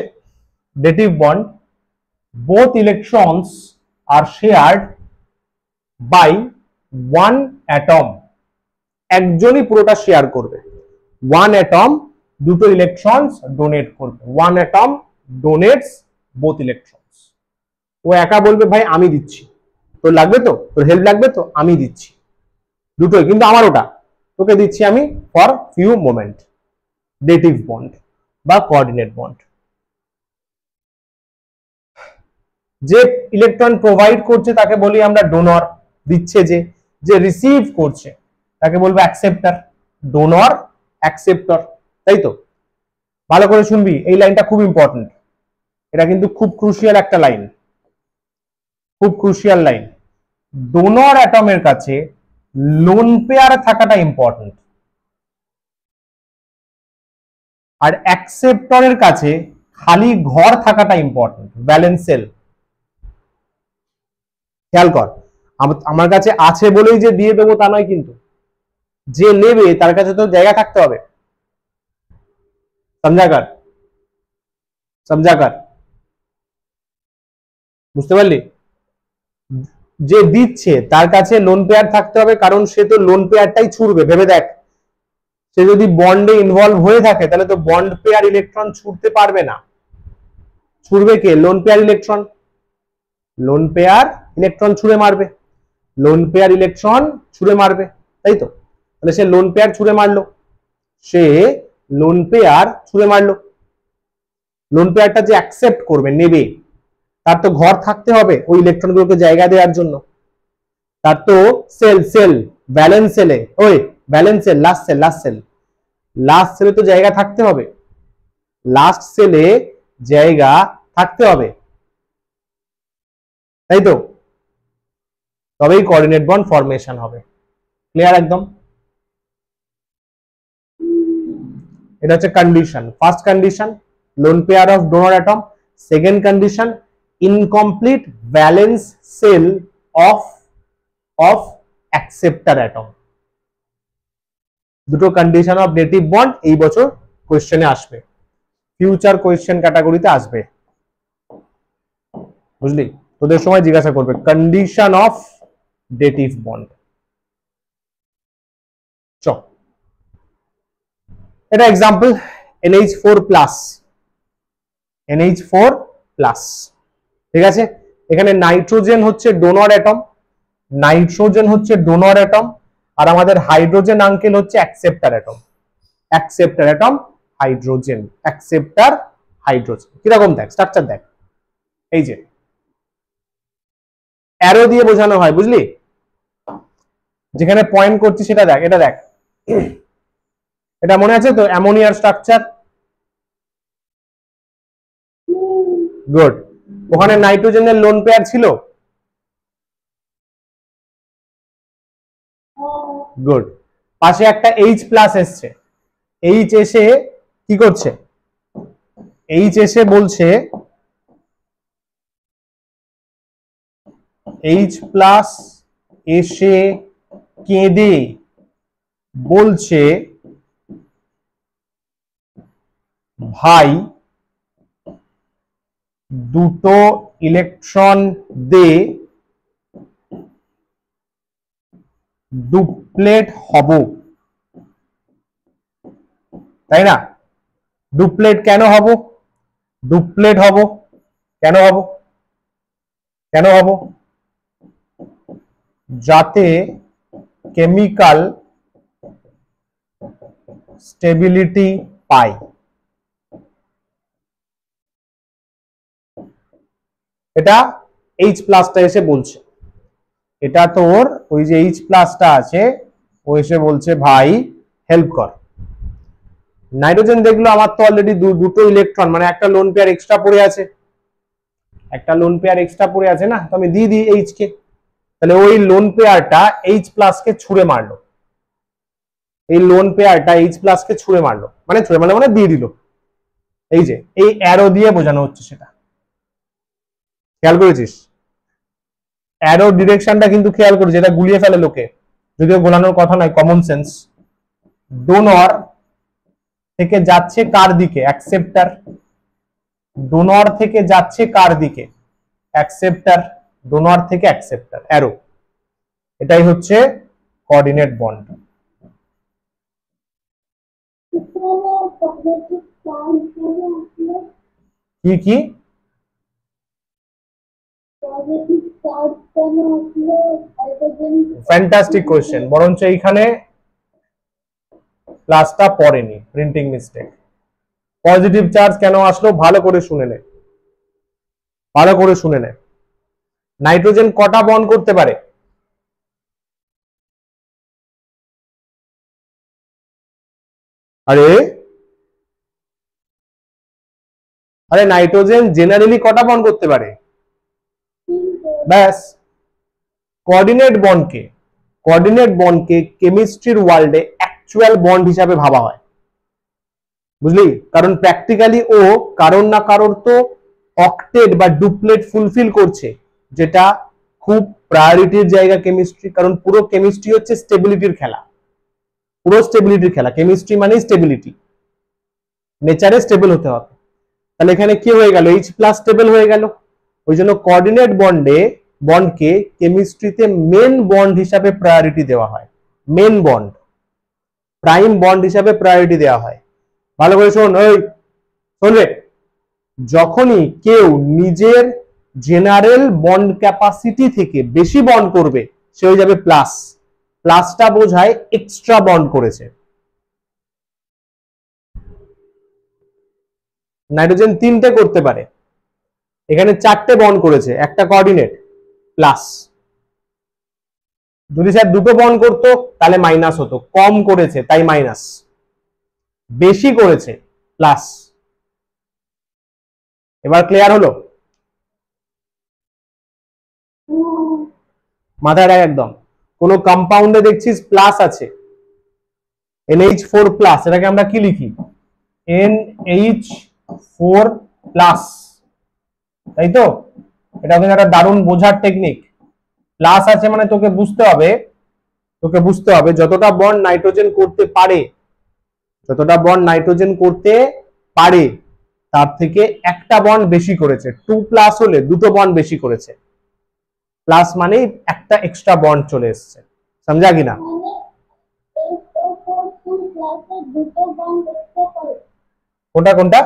dative bond, both electrons are shared by one atom, একজনই পুরোটা শেয়ার করবে। one atom দুটো ইলেকট্রনস ডোনেট করবে, one atom donates both electrons। ও একা বলবে ভাই আমি দিচ্ছি, তোর লাগবে তো, তোর হেল্প লাগবে তো, আমি দিচ্ছি দুটোই, কিন্তু আমার ওটা তোকে দিচ্ছি আমি for few moment. Dative bond বা কোঅর্ডিনেট বন্ড। যে ইলেকট্রন প্রোভাইড করছে তাকে বলি আমরা ডোনর, দিচ্ছে যে, যে রিসিভ করছে তাকে বলবো অ্যাকসেপ্টর। ডোনর অ্যাকসেপ্টর, তাই তো? ভালো করে শুনবি, এই লাইনটা খুব ইম্পর্টেন্ট, এটা কিন্তু খুব ক্রুশিয়াল একটা লাইন, খুব ক্রুশিয়াল লাইন। ডোনর অ্যাটমের কাছে লোন পেয়ার থাকাটা ইম্পর্টেন্ট, আর অ্যাকসেপ্টরের কাছে খালি ঘর থাকাটা ইম্পর্টেন্ট, ব্যালেন্স সেল। খেয়াল কর, আমার কাছে আছে বলেই যে দিয়ে দেবো তা নয়, কিন্তু যে নেবে তার কাছে তো জায়গা থাকতে হবে। সমঝাকার বুঝতে পারলি? যে দিচ্ছে তার কাছে লোন পেয়ার থাকতে হবে, কারণ সে তো লোন পেয়ারটাই ছুড়বে। ভেবে দেখ, সে যদি বন্ডে ইনভলভ হয়ে থাকে তাহলে তো বন্ড পেয়ার ইলেকট্রন ছুটতে পারবে না। ছুড়বে কে? Lone pair electron. Lone pair electron ছুড়ে মারবে, লোন পেয়ার ইলেকট্রন ছুড়ে মারবে, তাই তো? তাহলে সে লোন পেয়ার ছুড়ে মারলো, সে লোন পেয়ার ছুড়ে মারলো। লোন পেয়ারটা যে অ্যাকসেপ্ট করবে, নেবে, তার তো ঘর থাকতে হবে ওই ইলেকট্রনগুলোকে জায়গা দেওয়ার জন্য। তার তো সেল ব্যালেন্স সেলে, ওই ব্যালেন্স সেল, লাস্ট সেলে তো জায়গা থাকতে হবে, লাস্ট সেলে জায়গা থাকতে হবে, তাই তো? তবেই কোঅর্ডিনেট বন্ড ফরমেশন হবে। ক্লিয়ার একদম? এটা হচ্ছে condition. First condition, lone pair of donor atom. Second condition, incomplete valence shell of acceptor atom. দুটো কন্ডিশন অফ ডেটিভ বন্ড এই বছর কোয়েশ্চেনে আসবে, ফিউচার কোয়েশ্চেন ক্যাটাগরিতে আসবে, বুঝলি? তোদের সময় জিজ্ঞাসা করবে কন্ডিশন অফ ডেটিভ বন্ড। চ, এটা এক্সাম্পল, NH4+, NH4+, ঠিক আছে? এখানে নাইট্রোজেন হচ্ছে ডোনর অ্যাটম, নাইট্রোজেন হচ্ছে ডোনর অ্যাটম, আর আমাদের হাইড্রোজেন আঙ্কেল হচ্ছে acceptor atom. Acceptor atom hydrogen, acceptor hydrogen. কিরকম দেখ স্ট্রাকচার, দেখ এই যে অ্যারো দিয়ে বোঝানো হয়, বুঝলি? যেখানে পয়েন্ট করছি সেটা দেখ, এটা দেখ, এটা মনে আছে তো অ্যামোনিয়ার স্ট্রাকচার? গুড। ওখানে নাইট্রোজেনের লোন পেয়ার ছিল, গুড। পাশে একটা H+ এসছে, H এসে কি করছে? H এসে বলছে, H+ এসে কেঁদে বলছে ভাই দুটো ইলেকট্রন দে, ডুপ্লেট হব, তাই না? ডুপ্লেট কেন হব? ডুপ্লেট হব কেন হব? কেন হব? যাতে কেমিক্যাল স্টেবিলিটি পাই। এটা এইচ প্লাসটা এসে বলছে, এটা তোর ওই যে এইচ প্লাসটা আছে ও এসে বলছে ভাই হেল্প কর। নাইট্রোজেন দেখলো আমার তো অলরেডি দুটো ইলেকট্রন মানে একটা লোন পেয়ার এক্সট্রা পড়ে আছে, একটা লোন পেয়ার এক্সট্রা পড়ে আছে না, তো আমি দিয়ে দিই এইচ কে, তাহলে ওই লোন পেয়ারটা এইচ প্লাস কে ছুঁড়ে মারলো, এই লোন পেয়ারটা এইচ প্লাস কে ছুঁড়ে মারলো মানে দিয়ে দিল। এই যে এই অ্যারো দিয়ে বোঝানো হচ্ছে সেটা, খেয়াল করেছিস? অ্যারো ডিরেকশনটা কিন্তু খেয়াল করেছিস, এটা গুলিয়ে ফেলে লোকে, যদিও গোলানোর কথা নয়, কমন সেন্স। ডোনর থেকে যাচ্ছে কার দিকে? অ্যাকসেপ্টার। ডোনর থেকে যাচ্ছে কার দিকে? অ্যাকসেপ্টার। ডোনর থেকে অ্যাকসেপ্টার, অ্যারো। এটাই হচ্ছে কোঅর্ডিনেট বন্ড। কি কি? ফ্যান্টাস্টিক কোয়েশ্চেন, বরঞ্চ এইখানে প্লাসটা পড়েনি, প্রিন্টিং মিস্টেক। পজিটিভ চার্জ কেন আসলো ভালো করে শুনে নে, ভালো করে শুনে নে। নাইট্রোজেন কটা বন্ড করতে পারে? আরে আরে নাইট্রোজেন জেনারেলি কটা বন্ড করতে পারে? ব্যাস। কোঅর্ডিনেট বন্ডকে, কোঅর্ডিনেট বন্ডকে কেমিস্ট্রির ওয়ার্ল্ডে অ্যাকচুয়াল বন্ড হিসাবে ভাবা হয়, বুঝলি? কারণ প্র্যাকটিক্যালি ও কারোর না কারোর তো অক্টেট বা ডুপ্লেট ফুলফিল করছে, যেটা খুব প্রায়োরিটির জায়গা কেমিস্ট্রি, কারণ পুরো কেমিস্ট্রি হচ্ছে স্টেবিলিটির খেলা, পুরো স্টেবিলিটির খেলা। কেমিস্ট্রি মানে স্টেবিলিটি, নেচারে স্টেবল হতে হবে। তাহলে এখানে কি হয়ে গেল? এইচ প্লাস স্টেবল হয়ে গেল। ওই জন্য কোঅর্ডিনেট বন্ডকে কেমিস্ট্রিতে মেন বন্ড হিসাবে প্রায়োরিটি দেওয়া হয়, মেন বন্ড, প্রাইম বন্ড হিসাবে প্রায়োরিটি দেওয়া হয়। ভালো করে শোন, ওই শোনবে, যখনই কেউ নিজের জেনারেল বন্ড ক্যাপাসিটি থেকে বেশি বন্ড করবে সে হয়ে যাবে প্লাস। প্লাসটা বোঝায় এক্সট্রা বন্ড করেছে। নাইট্রোজেন 3টে করতে পারে, এখানে 4টে বন্ড করেছে, একটা কোঅর্ডিনেট প্লাস। যদি স্যার 2টো বন্ড করতো তাহলে মাইনাস হতো, কম করেছে তাই মাইনাস, বেশি করেছে প্লাস। এবার ক্লিয়ার হলো? মাথায় রাখ একদম। কোন কম্পাউন্ডে দেখছিস প্লাস আছে, NH4 প্লাস, এটাকে আমরা কি লিখি? NH4 প্লাস, তাই তো? এটা কিন্তু একটা দারুণ বোঝার টেকনিক। প্লাস আছে মানে তোকে বুঝতে হবে যতটা বন্ড নাইট্রোজেন করতে পারে, যতটা বন্ড নাইট্রোজেন করতে পারে তার থেকে একটা বন্ড বেশি করেছে। 2 প্লাস হলে 2টো বন্ড বেশি করেছে, প্লাস মানে একটা এক্সট্রা বন্ড চলে এসছে। समझा কিনা? কোনটা কোনটা?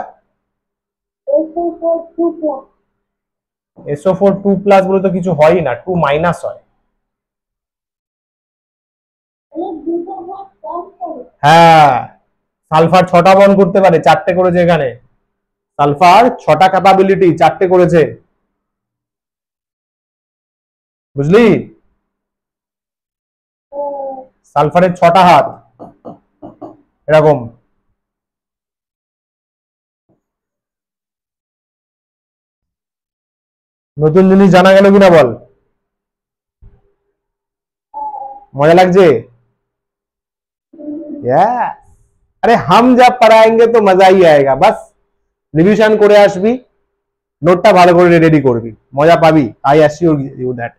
SO4 2 প্লাস বলে তো কিছু হয় না, 2 মাইনাস হয়। হ্যাঁ, সালফার 6টা বন্ড করতে পারে, 4টে করেছে এখানে। সালফার 6টা ক্যাপাবিলিটি, 4টে করেছে, বুঝলি? সালফারের 6টা হাত এরকম। নতুন জিনিস জানা গেল কিনা বল? মজা লাগছে? अरे हम जब पढ़ाएंगे तो मजा ही आएगा। बस রিভিশন করে আসবি, নোটটা ভালো করে রেডি করবি, মজা পাবি, আই অ্যাসিওর ইউ দ্যাট।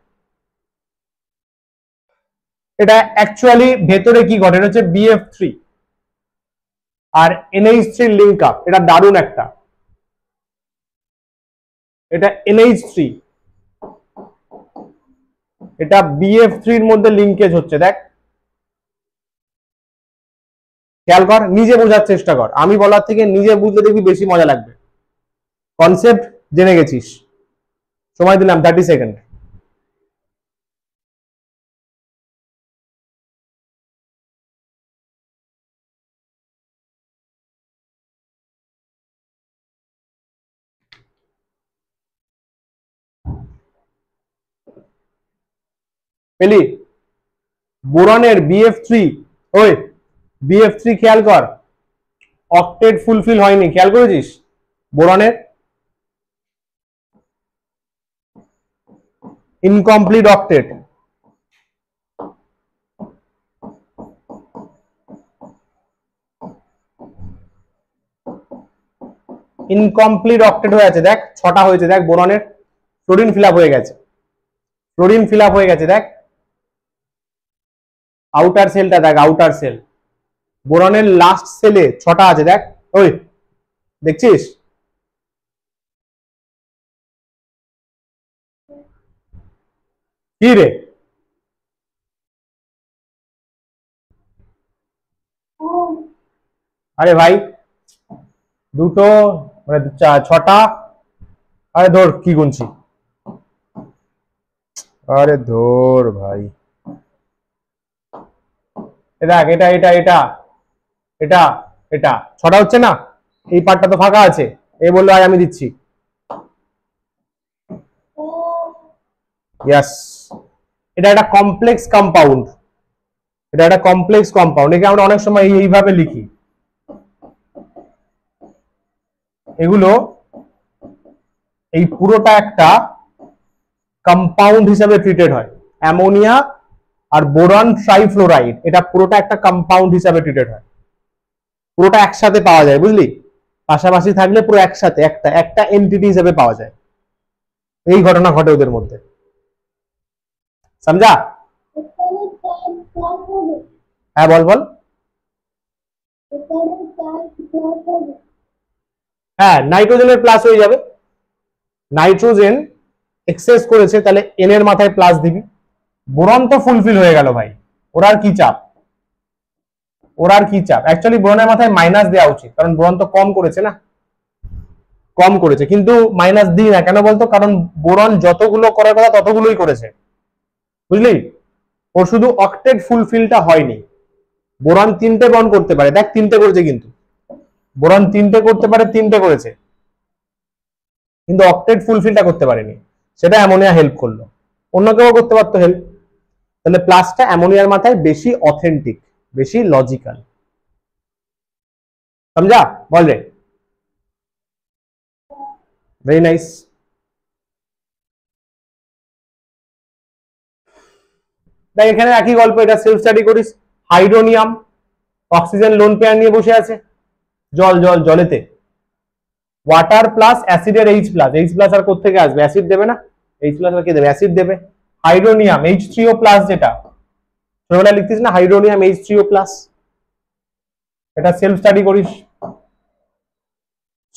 এটা অ্যাকচুয়ালি ভেতরে কি ঘটে? এটা হচ্ছে BF3 আর NH3 লিংক আপ, এটা দারুণ একটা, এটা NH3, এটা BF3 এর মধ্যে লিংকেজ হচ্ছে, দেখ খেয়াল কর, নিজে বোঝার চেষ্টা কর, আমি বলার থেকে নিজে বুঝলে দেখবি বেশি মজা লাগবে। কনসেপ্ট জেনে গেছিস, সময় দিলাম 30 সেকেন্ড। পেলি? বোরনের BF3, ওই BF3 খেয়াল কর, অক্টেট ফুলফিল হয়নি, খেয়াল করেছিস? বোরনের ইনকমপ্লিট অক্টেট। ইনকমপ্লিট অক্টেট হয়ে আছে, দেখ 6টা হয়েছে, দেখ বোরনের ফ্লোরিন ফিল আপ হয়ে গেছে, ফ্লোরিন ফিল আপ হয়ে গেছে, দেখ আউটার সেলটা দেখ, আউটার সেল বোরনের লাস্ট সেলে 6টা আছে, দেখ ওই দেখছিস? কি রে? আরে ভাই দুটো মানে 6টা, আরে ধর কি গুনছি, আরে ধর ভাই, দেখ এটা এটা এটা এটা এটা 6টা হচ্ছে না, এই পার্টটা তো ফাঁকা আছে, এই বললো আজ আমি দিচ্ছি। ইয়েস, এটা একটা কমপ্লেক্স কম্পাউন্ড, এটা একটা কমপ্লেক্স কম্পাউন্ড, একে আমরা অনেক সময় এইভাবে লিখি। এগুলো এই পুরোটা একটা কম্পাউন্ড হিসেবে ট্রিটেড হয়, অ্যামোনিয়া আর বোরন ট্রাইফ্লোরাইড, এটা পুরোটা একটা কম্পাউন্ড হিসেবে ট্রিটেড হয়, পুরোটা একসাথে পাওয়া যায়, বুঝলি? পাশাপাশি থাকলে পুরো একসাথে একটা একটা এন্টিটি হিসেবে পাওয়া যায়। এই ঘটনা ঘটে ওদের মধ্যে, সমঝা? হ্যাঁ বল বল। হ্যাঁ নাইট্রোজেনের প্লাস হয়ে যাবে, নাইট্রোজেন এক্সেস করেছে তাহলে এন এর মাথায় প্লাস দিবি। বোরন তো ফুলফিল হয়ে গেল ভাই, ওর আর কি চাপ, ওর আর কি চাপ। অ্যাকচুয়ালি বোরনের মাথায় মাইনাস দেওয়া উচিত, কারণ বোরন তো কম করেছে না, কম করেছে, কিন্তু মাইনাস দিই না কেন বলতো? কারণ বোরন যতগুলো করার কথা ততগুলোই করেছে, বুঝলি? ওর শুধু অক্টেট ফুলফিলটা হয়নি। বোরন 3টে বন্ড করতে পারে, দেখ 3টে করেছে, কিন্তু বোরন 3টে করতে পারে, 3টে করেছে, কিন্তু অক্টেট ফুলফিলটা করতে পারেনি, সেটা অ্যামোনিয়া হেল্প করলো, অন্য কেউ করতে পারতো হেল্প। তাহলে প্লাসটা অ্যামোনিয়ার মাথায় বেশি অথেন্টিক, বেশি লজিক্যাল, সমঝা? বল রে। Very nice. দেখ এখানে একই গল্প, এটা সেলফ স্টাডি করিস। হাইড্রোনিয়াম অক্সিজেন লোন পেয়ার নিয়ে বসে আছে, জল জল জলেতে, ওয়াটার প্লাস অ্যাসিডের এইচ প্লাস, এইচ প্লাস আর কোত্থেকে আসবে? অ্যাসিড দেবে না, এইচ প্লাস আর কি দেবে? অ্যাসিড দেবে। হাইড্রোনিয়াম H3O প্লাস, যেটা ছোটবেলায় লিখতিস না, হাইড্রোনিয়াম H3O প্লাস, এটা সেলফ স্টাডি করিস,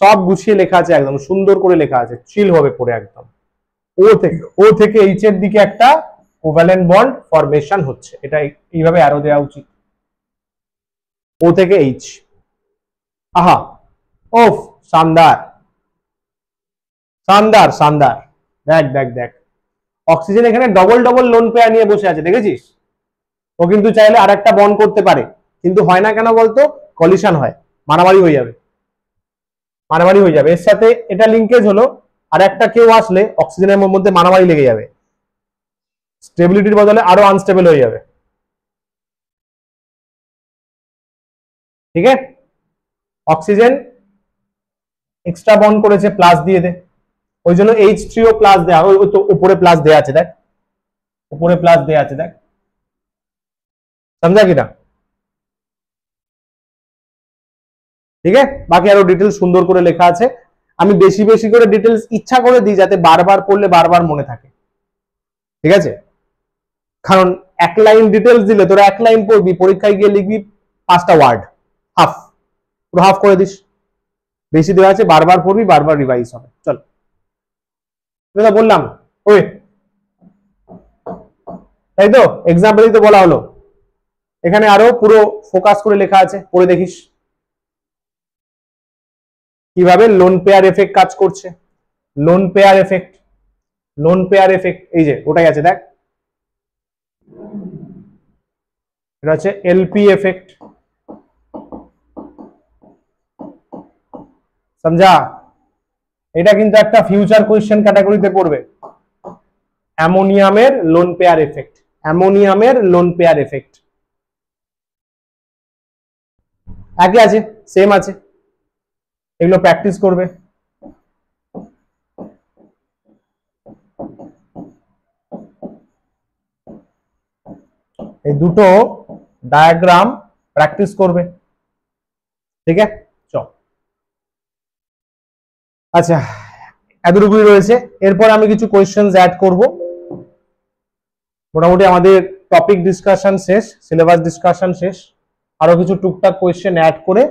সব গুছিয়ে লেখা আছে, একদম সুন্দর করে লেখা আছে, চিল হবে পড়ে একদম। ও থেকে এইচ এর দিকে একটা কোভ্যালেন্ট বন্ড ফরমেশন হচ্ছে, এটা এইভাবে অ্যারো দেওয়া উচিত, ও থেকে এইচ। আহা ওফ, শানদার শানদার শানদার। দেখ দেখ দেখ, অক্সিজেন এখানে ডবল ডবল লোন পেয়ার নিয়ে বসে আছে, দেখেছিস? ও কিন্তু চাইলে আর একটা বন্ড করতে পারে, কিন্তু হয় না কেন বলতো? কলিশন হয়, মারামারি হয়ে যাবে, মারামারি হয়ে যাবে। এর সাথে এটা লিঙ্কেজ হলো, আর একটা কেউ আসলে অক্সিজেনের মধ্যে মারামারি লেগে যাবে, স্টেবিলিটির বদলে আরো আনস্টেবল হয়ে যাবে, ঠিক আছে? অক্সিজেন এক্সট্রা বন্ড করেছে, প্লাস দিয়ে দে, ওই জন্য H3O প্লাস দেয়া, ওই তো উপরে প্লাস দেয়া আছে, দেখ উপরে প্লাস দেয়া আছে, দেখ, সমঝা কিনা? ঠিক আছে, বাকি আরো ডিটেলস সুন্দর করে লেখা আছে, আমি বেশি বেশি করে ডিটেলস ইচ্ছা করে দিই যাতে বারবার পড়লে বারবার মনে থাকে, ঠিক আছে? কারণ এক লাইন ডিটেলস দিলে তোরা এক লাইন পড়বি, পরীক্ষায় গিয়ে লিখবি 5টা ওয়ার্ড, হাফ, পুরো হাফ করে দিস। বেশি দেওয়া আছে, বারবার পড়বি, বারবার রিভাইজ হবে। চল বললাম, ওই তাই তো এক্সাম্পলই তো বলা হলো, এখানে আরো পুরো ফোকাস করে লেখা আছে, পড়ে দেখিস কিভাবে লোন পেয়ার এফেক্ট কাজ করছে। Loan pair effect, loan pair effect, এই যে ওটাই আছে, দেখ এটা হচ্ছে এলপি এফেক্ট, সমঝা? এটা কিন্তু একটা ফিউচার কোয়েশ্চেন ক্যাটাগরিতে পড়বে, অ্যামোনিয়ামের লোন পেয়ার এফেক্ট, অ্যামোনিয়ামের লোন পেয়ার এফেক্ট। একই আছে, সেম আছে, এগুলো প্র্যাকটিস করবে। এই দুটো ডায়াগ্রাম প্র্যাকটিস করবে, ঠিক আছে? চল, আচ্ছা এতটুকুই রয়েছে। এরপর আমি কিছু কোয়েশ্চেন্স অ্যাড করব। মোটামুটি আমাদের টপিক ডিসকাশন শেষ, সিলেবাস ডিসকাশন শেষ। আরো কিছু টুকটাক কোয়েশ্চেন অ্যাড করে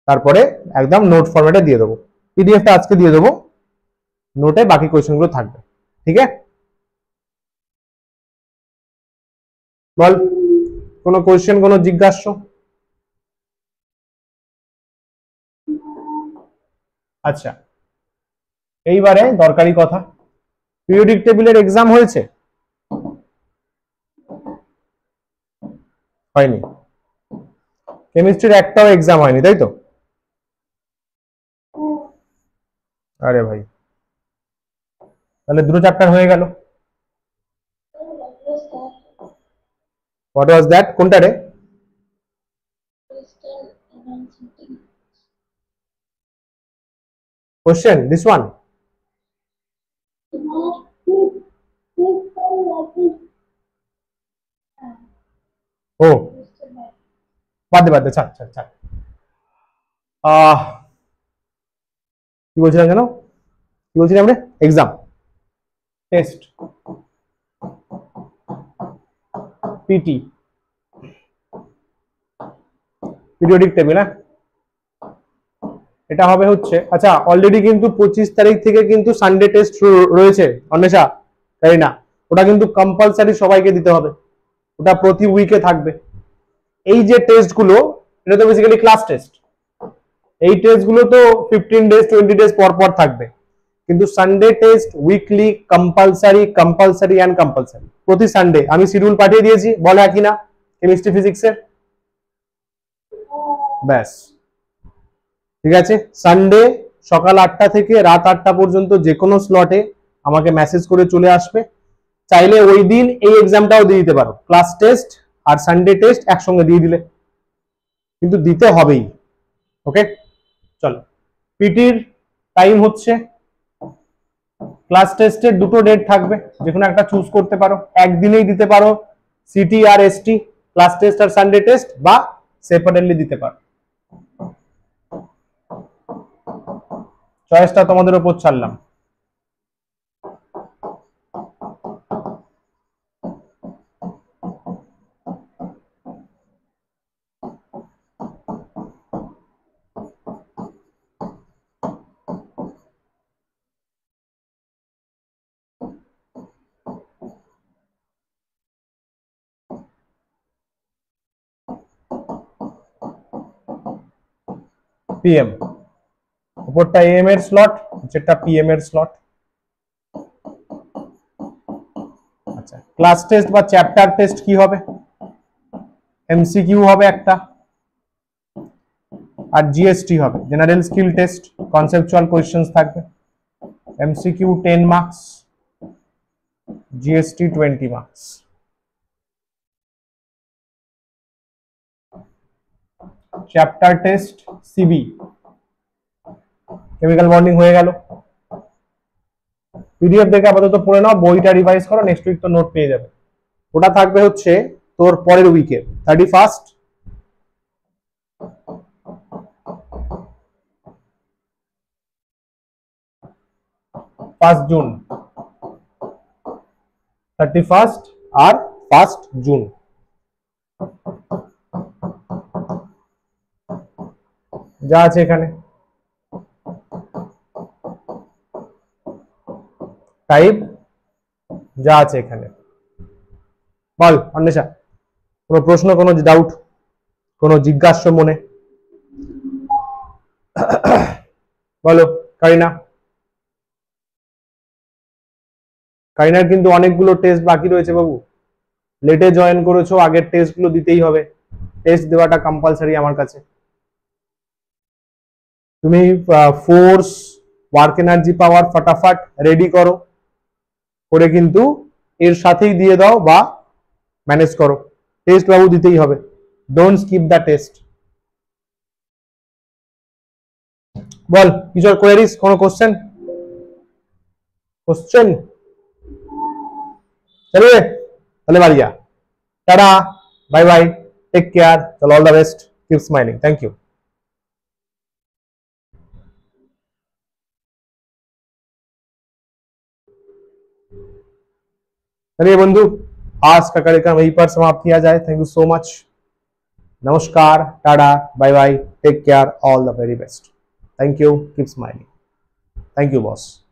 তারপরে একদম নোট ফরম্যাটে দিয়ে দেবো। পিডিএফটা আজকে দিয়ে দেবো, নোটে বাকি কোয়েশ্চেনগুলো থাকবে, ঠিক আছে? বল, কোনো কোয়েশ্চেন, কোনো জিজ্ঞাসা? আচ্ছা, এইবারে দরকারি কথা, পিরিয়ডিক টেবিলের এক্সাম হয়েছে? হয়নি? কেমিস্ট্রির একটাও এক্সাম হয়নি, তাই তো? আরে ভাই, তাহলে দুটো চ্যাপ্টার হয়ে গেল। What was that? কোনটা রে? Question this one? ও বাদ দে, ছাড় ছাড় ছাড়। কি বলছিলাম জানো, কি বলছিলাম রে? Exam, test, PT, periodic table. হ্যাঁ, এটা হবে হচ্ছে, আচ্ছা অলরেডি কিন্তু 25 তারিখ থেকে কিন্তু সানডে টেস্ট রয়েছে অন্বেষা, তাই না? ওটা কিন্তু কম্পালসারি সবাইকে দিতে হবে, ওটা প্রতি উইকে থাকবে। এই যে টেস্ট গুলো, এটা তো বেসিক্যালি ক্লাস টেস্ট। এই টেস্ট গুলো তো 15 ডেজ 20 ডেজ পর পর থাকবে, কিন্তু Sunday test weekly compulsory, compulsory and compulsory প্রতি সানডে। আমি শিডিউল পাঠিয়ে দিয়েছি, বলে একই না কেমিস্ট্রি ফিজিক্সের? ব্যাস, ঠিক আছে? সানডে সকাল 8টা থেকে রাত 8টা পর্যন্ত যে কোনো স্লটে আমাকে মেসেজ করে চলে আসবে। চাইলে ওই দিন এই এক্সামটাও দিয়ে দিতে পারো, ক্লাস টেস্ট আর সানডে টেস্ট একসঙ্গে দিয়ে দিলে, কিন্তু দিতে হবেই। ওকে, চলো। পিটির টাইম হচ্ছে, ক্লাস টেস্টের দুটো ডেট থাকবে, যে কোনো একটা চুজ করতে পারো, একদিনেই দিতে পারো সিটি আর এসটি, ক্লাস টেস্ট আর সানডে টেস্ট, বা সেপারেটলি দিতে পারো, চয়েসটা তোমাদের উপর ছাড়লাম। পিএম, উপরটা এএম এর স্লট, যেটা পিএম এর স্লট। আচ্ছা, ক্লাস টেস্ট বা চ্যাপ্টার টেস্ট কি হবে? এমসিকিউ হবে একটা, আর জিএসটি হবে, general skill test, conceptual questions থাকবে। MCQ 10 marks, GST 20 marks. Chapter test সিবি, কেমিক্যাল বন্ডিং হয়ে গেল। পিডিএফ দেখে আপাতত পড়ে নাও, বইটা রিভাইজ করো, নেক্সট উইক তো নোট পেয়ে যাবে। ওটা থাকবে হচ্ছে তোর পরের উইকে, 31 জুন, 31 আর 1 জুন। যা আছে এখানে টাইপ, যা আছে এখানে। বল অন্বেষা, কোনো প্রশ্ন, কোনো ডাউট, কোনো জিজ্ঞাসা মনে? বলো কারিনা। কারিনার কিন্তু অনেকগুলো টেস্ট বাকি রয়েছে বাবু, লেটে জয়েন করেছো, আগের টেস্টগুলো দিতেই হবে, টেস্ট দেওয়াটা কম্পালসারি আমার কাছে। তুমি ফোর্স, ওয়ার্ক এনার্জি, পাওয়ার ফটাফট রেডি করো, করে কিন্তু এর সাথেই দিয়ে দাও বা ম্যানেজ করো। টেস্ট বাবু দিতেই হবে, ডোন্ট স্কিপ দ্য টেস্ট। বল কিছু কোয়েরিজ, কোনো কোশ্চেন? চলিए তাহলে বাড়ি যা, টাটা, বাই বাই, টেক কেয়ার, চলো, all the best, keep smiling, thank you. चलिए बंधु, आज का कार्यक्रम यहीं पर समाप्त किया जाए। थैंक यू सो मच, नमस्कार, tata, bye bye, take care, all the very best, thank you, keep smiling, thank you boss.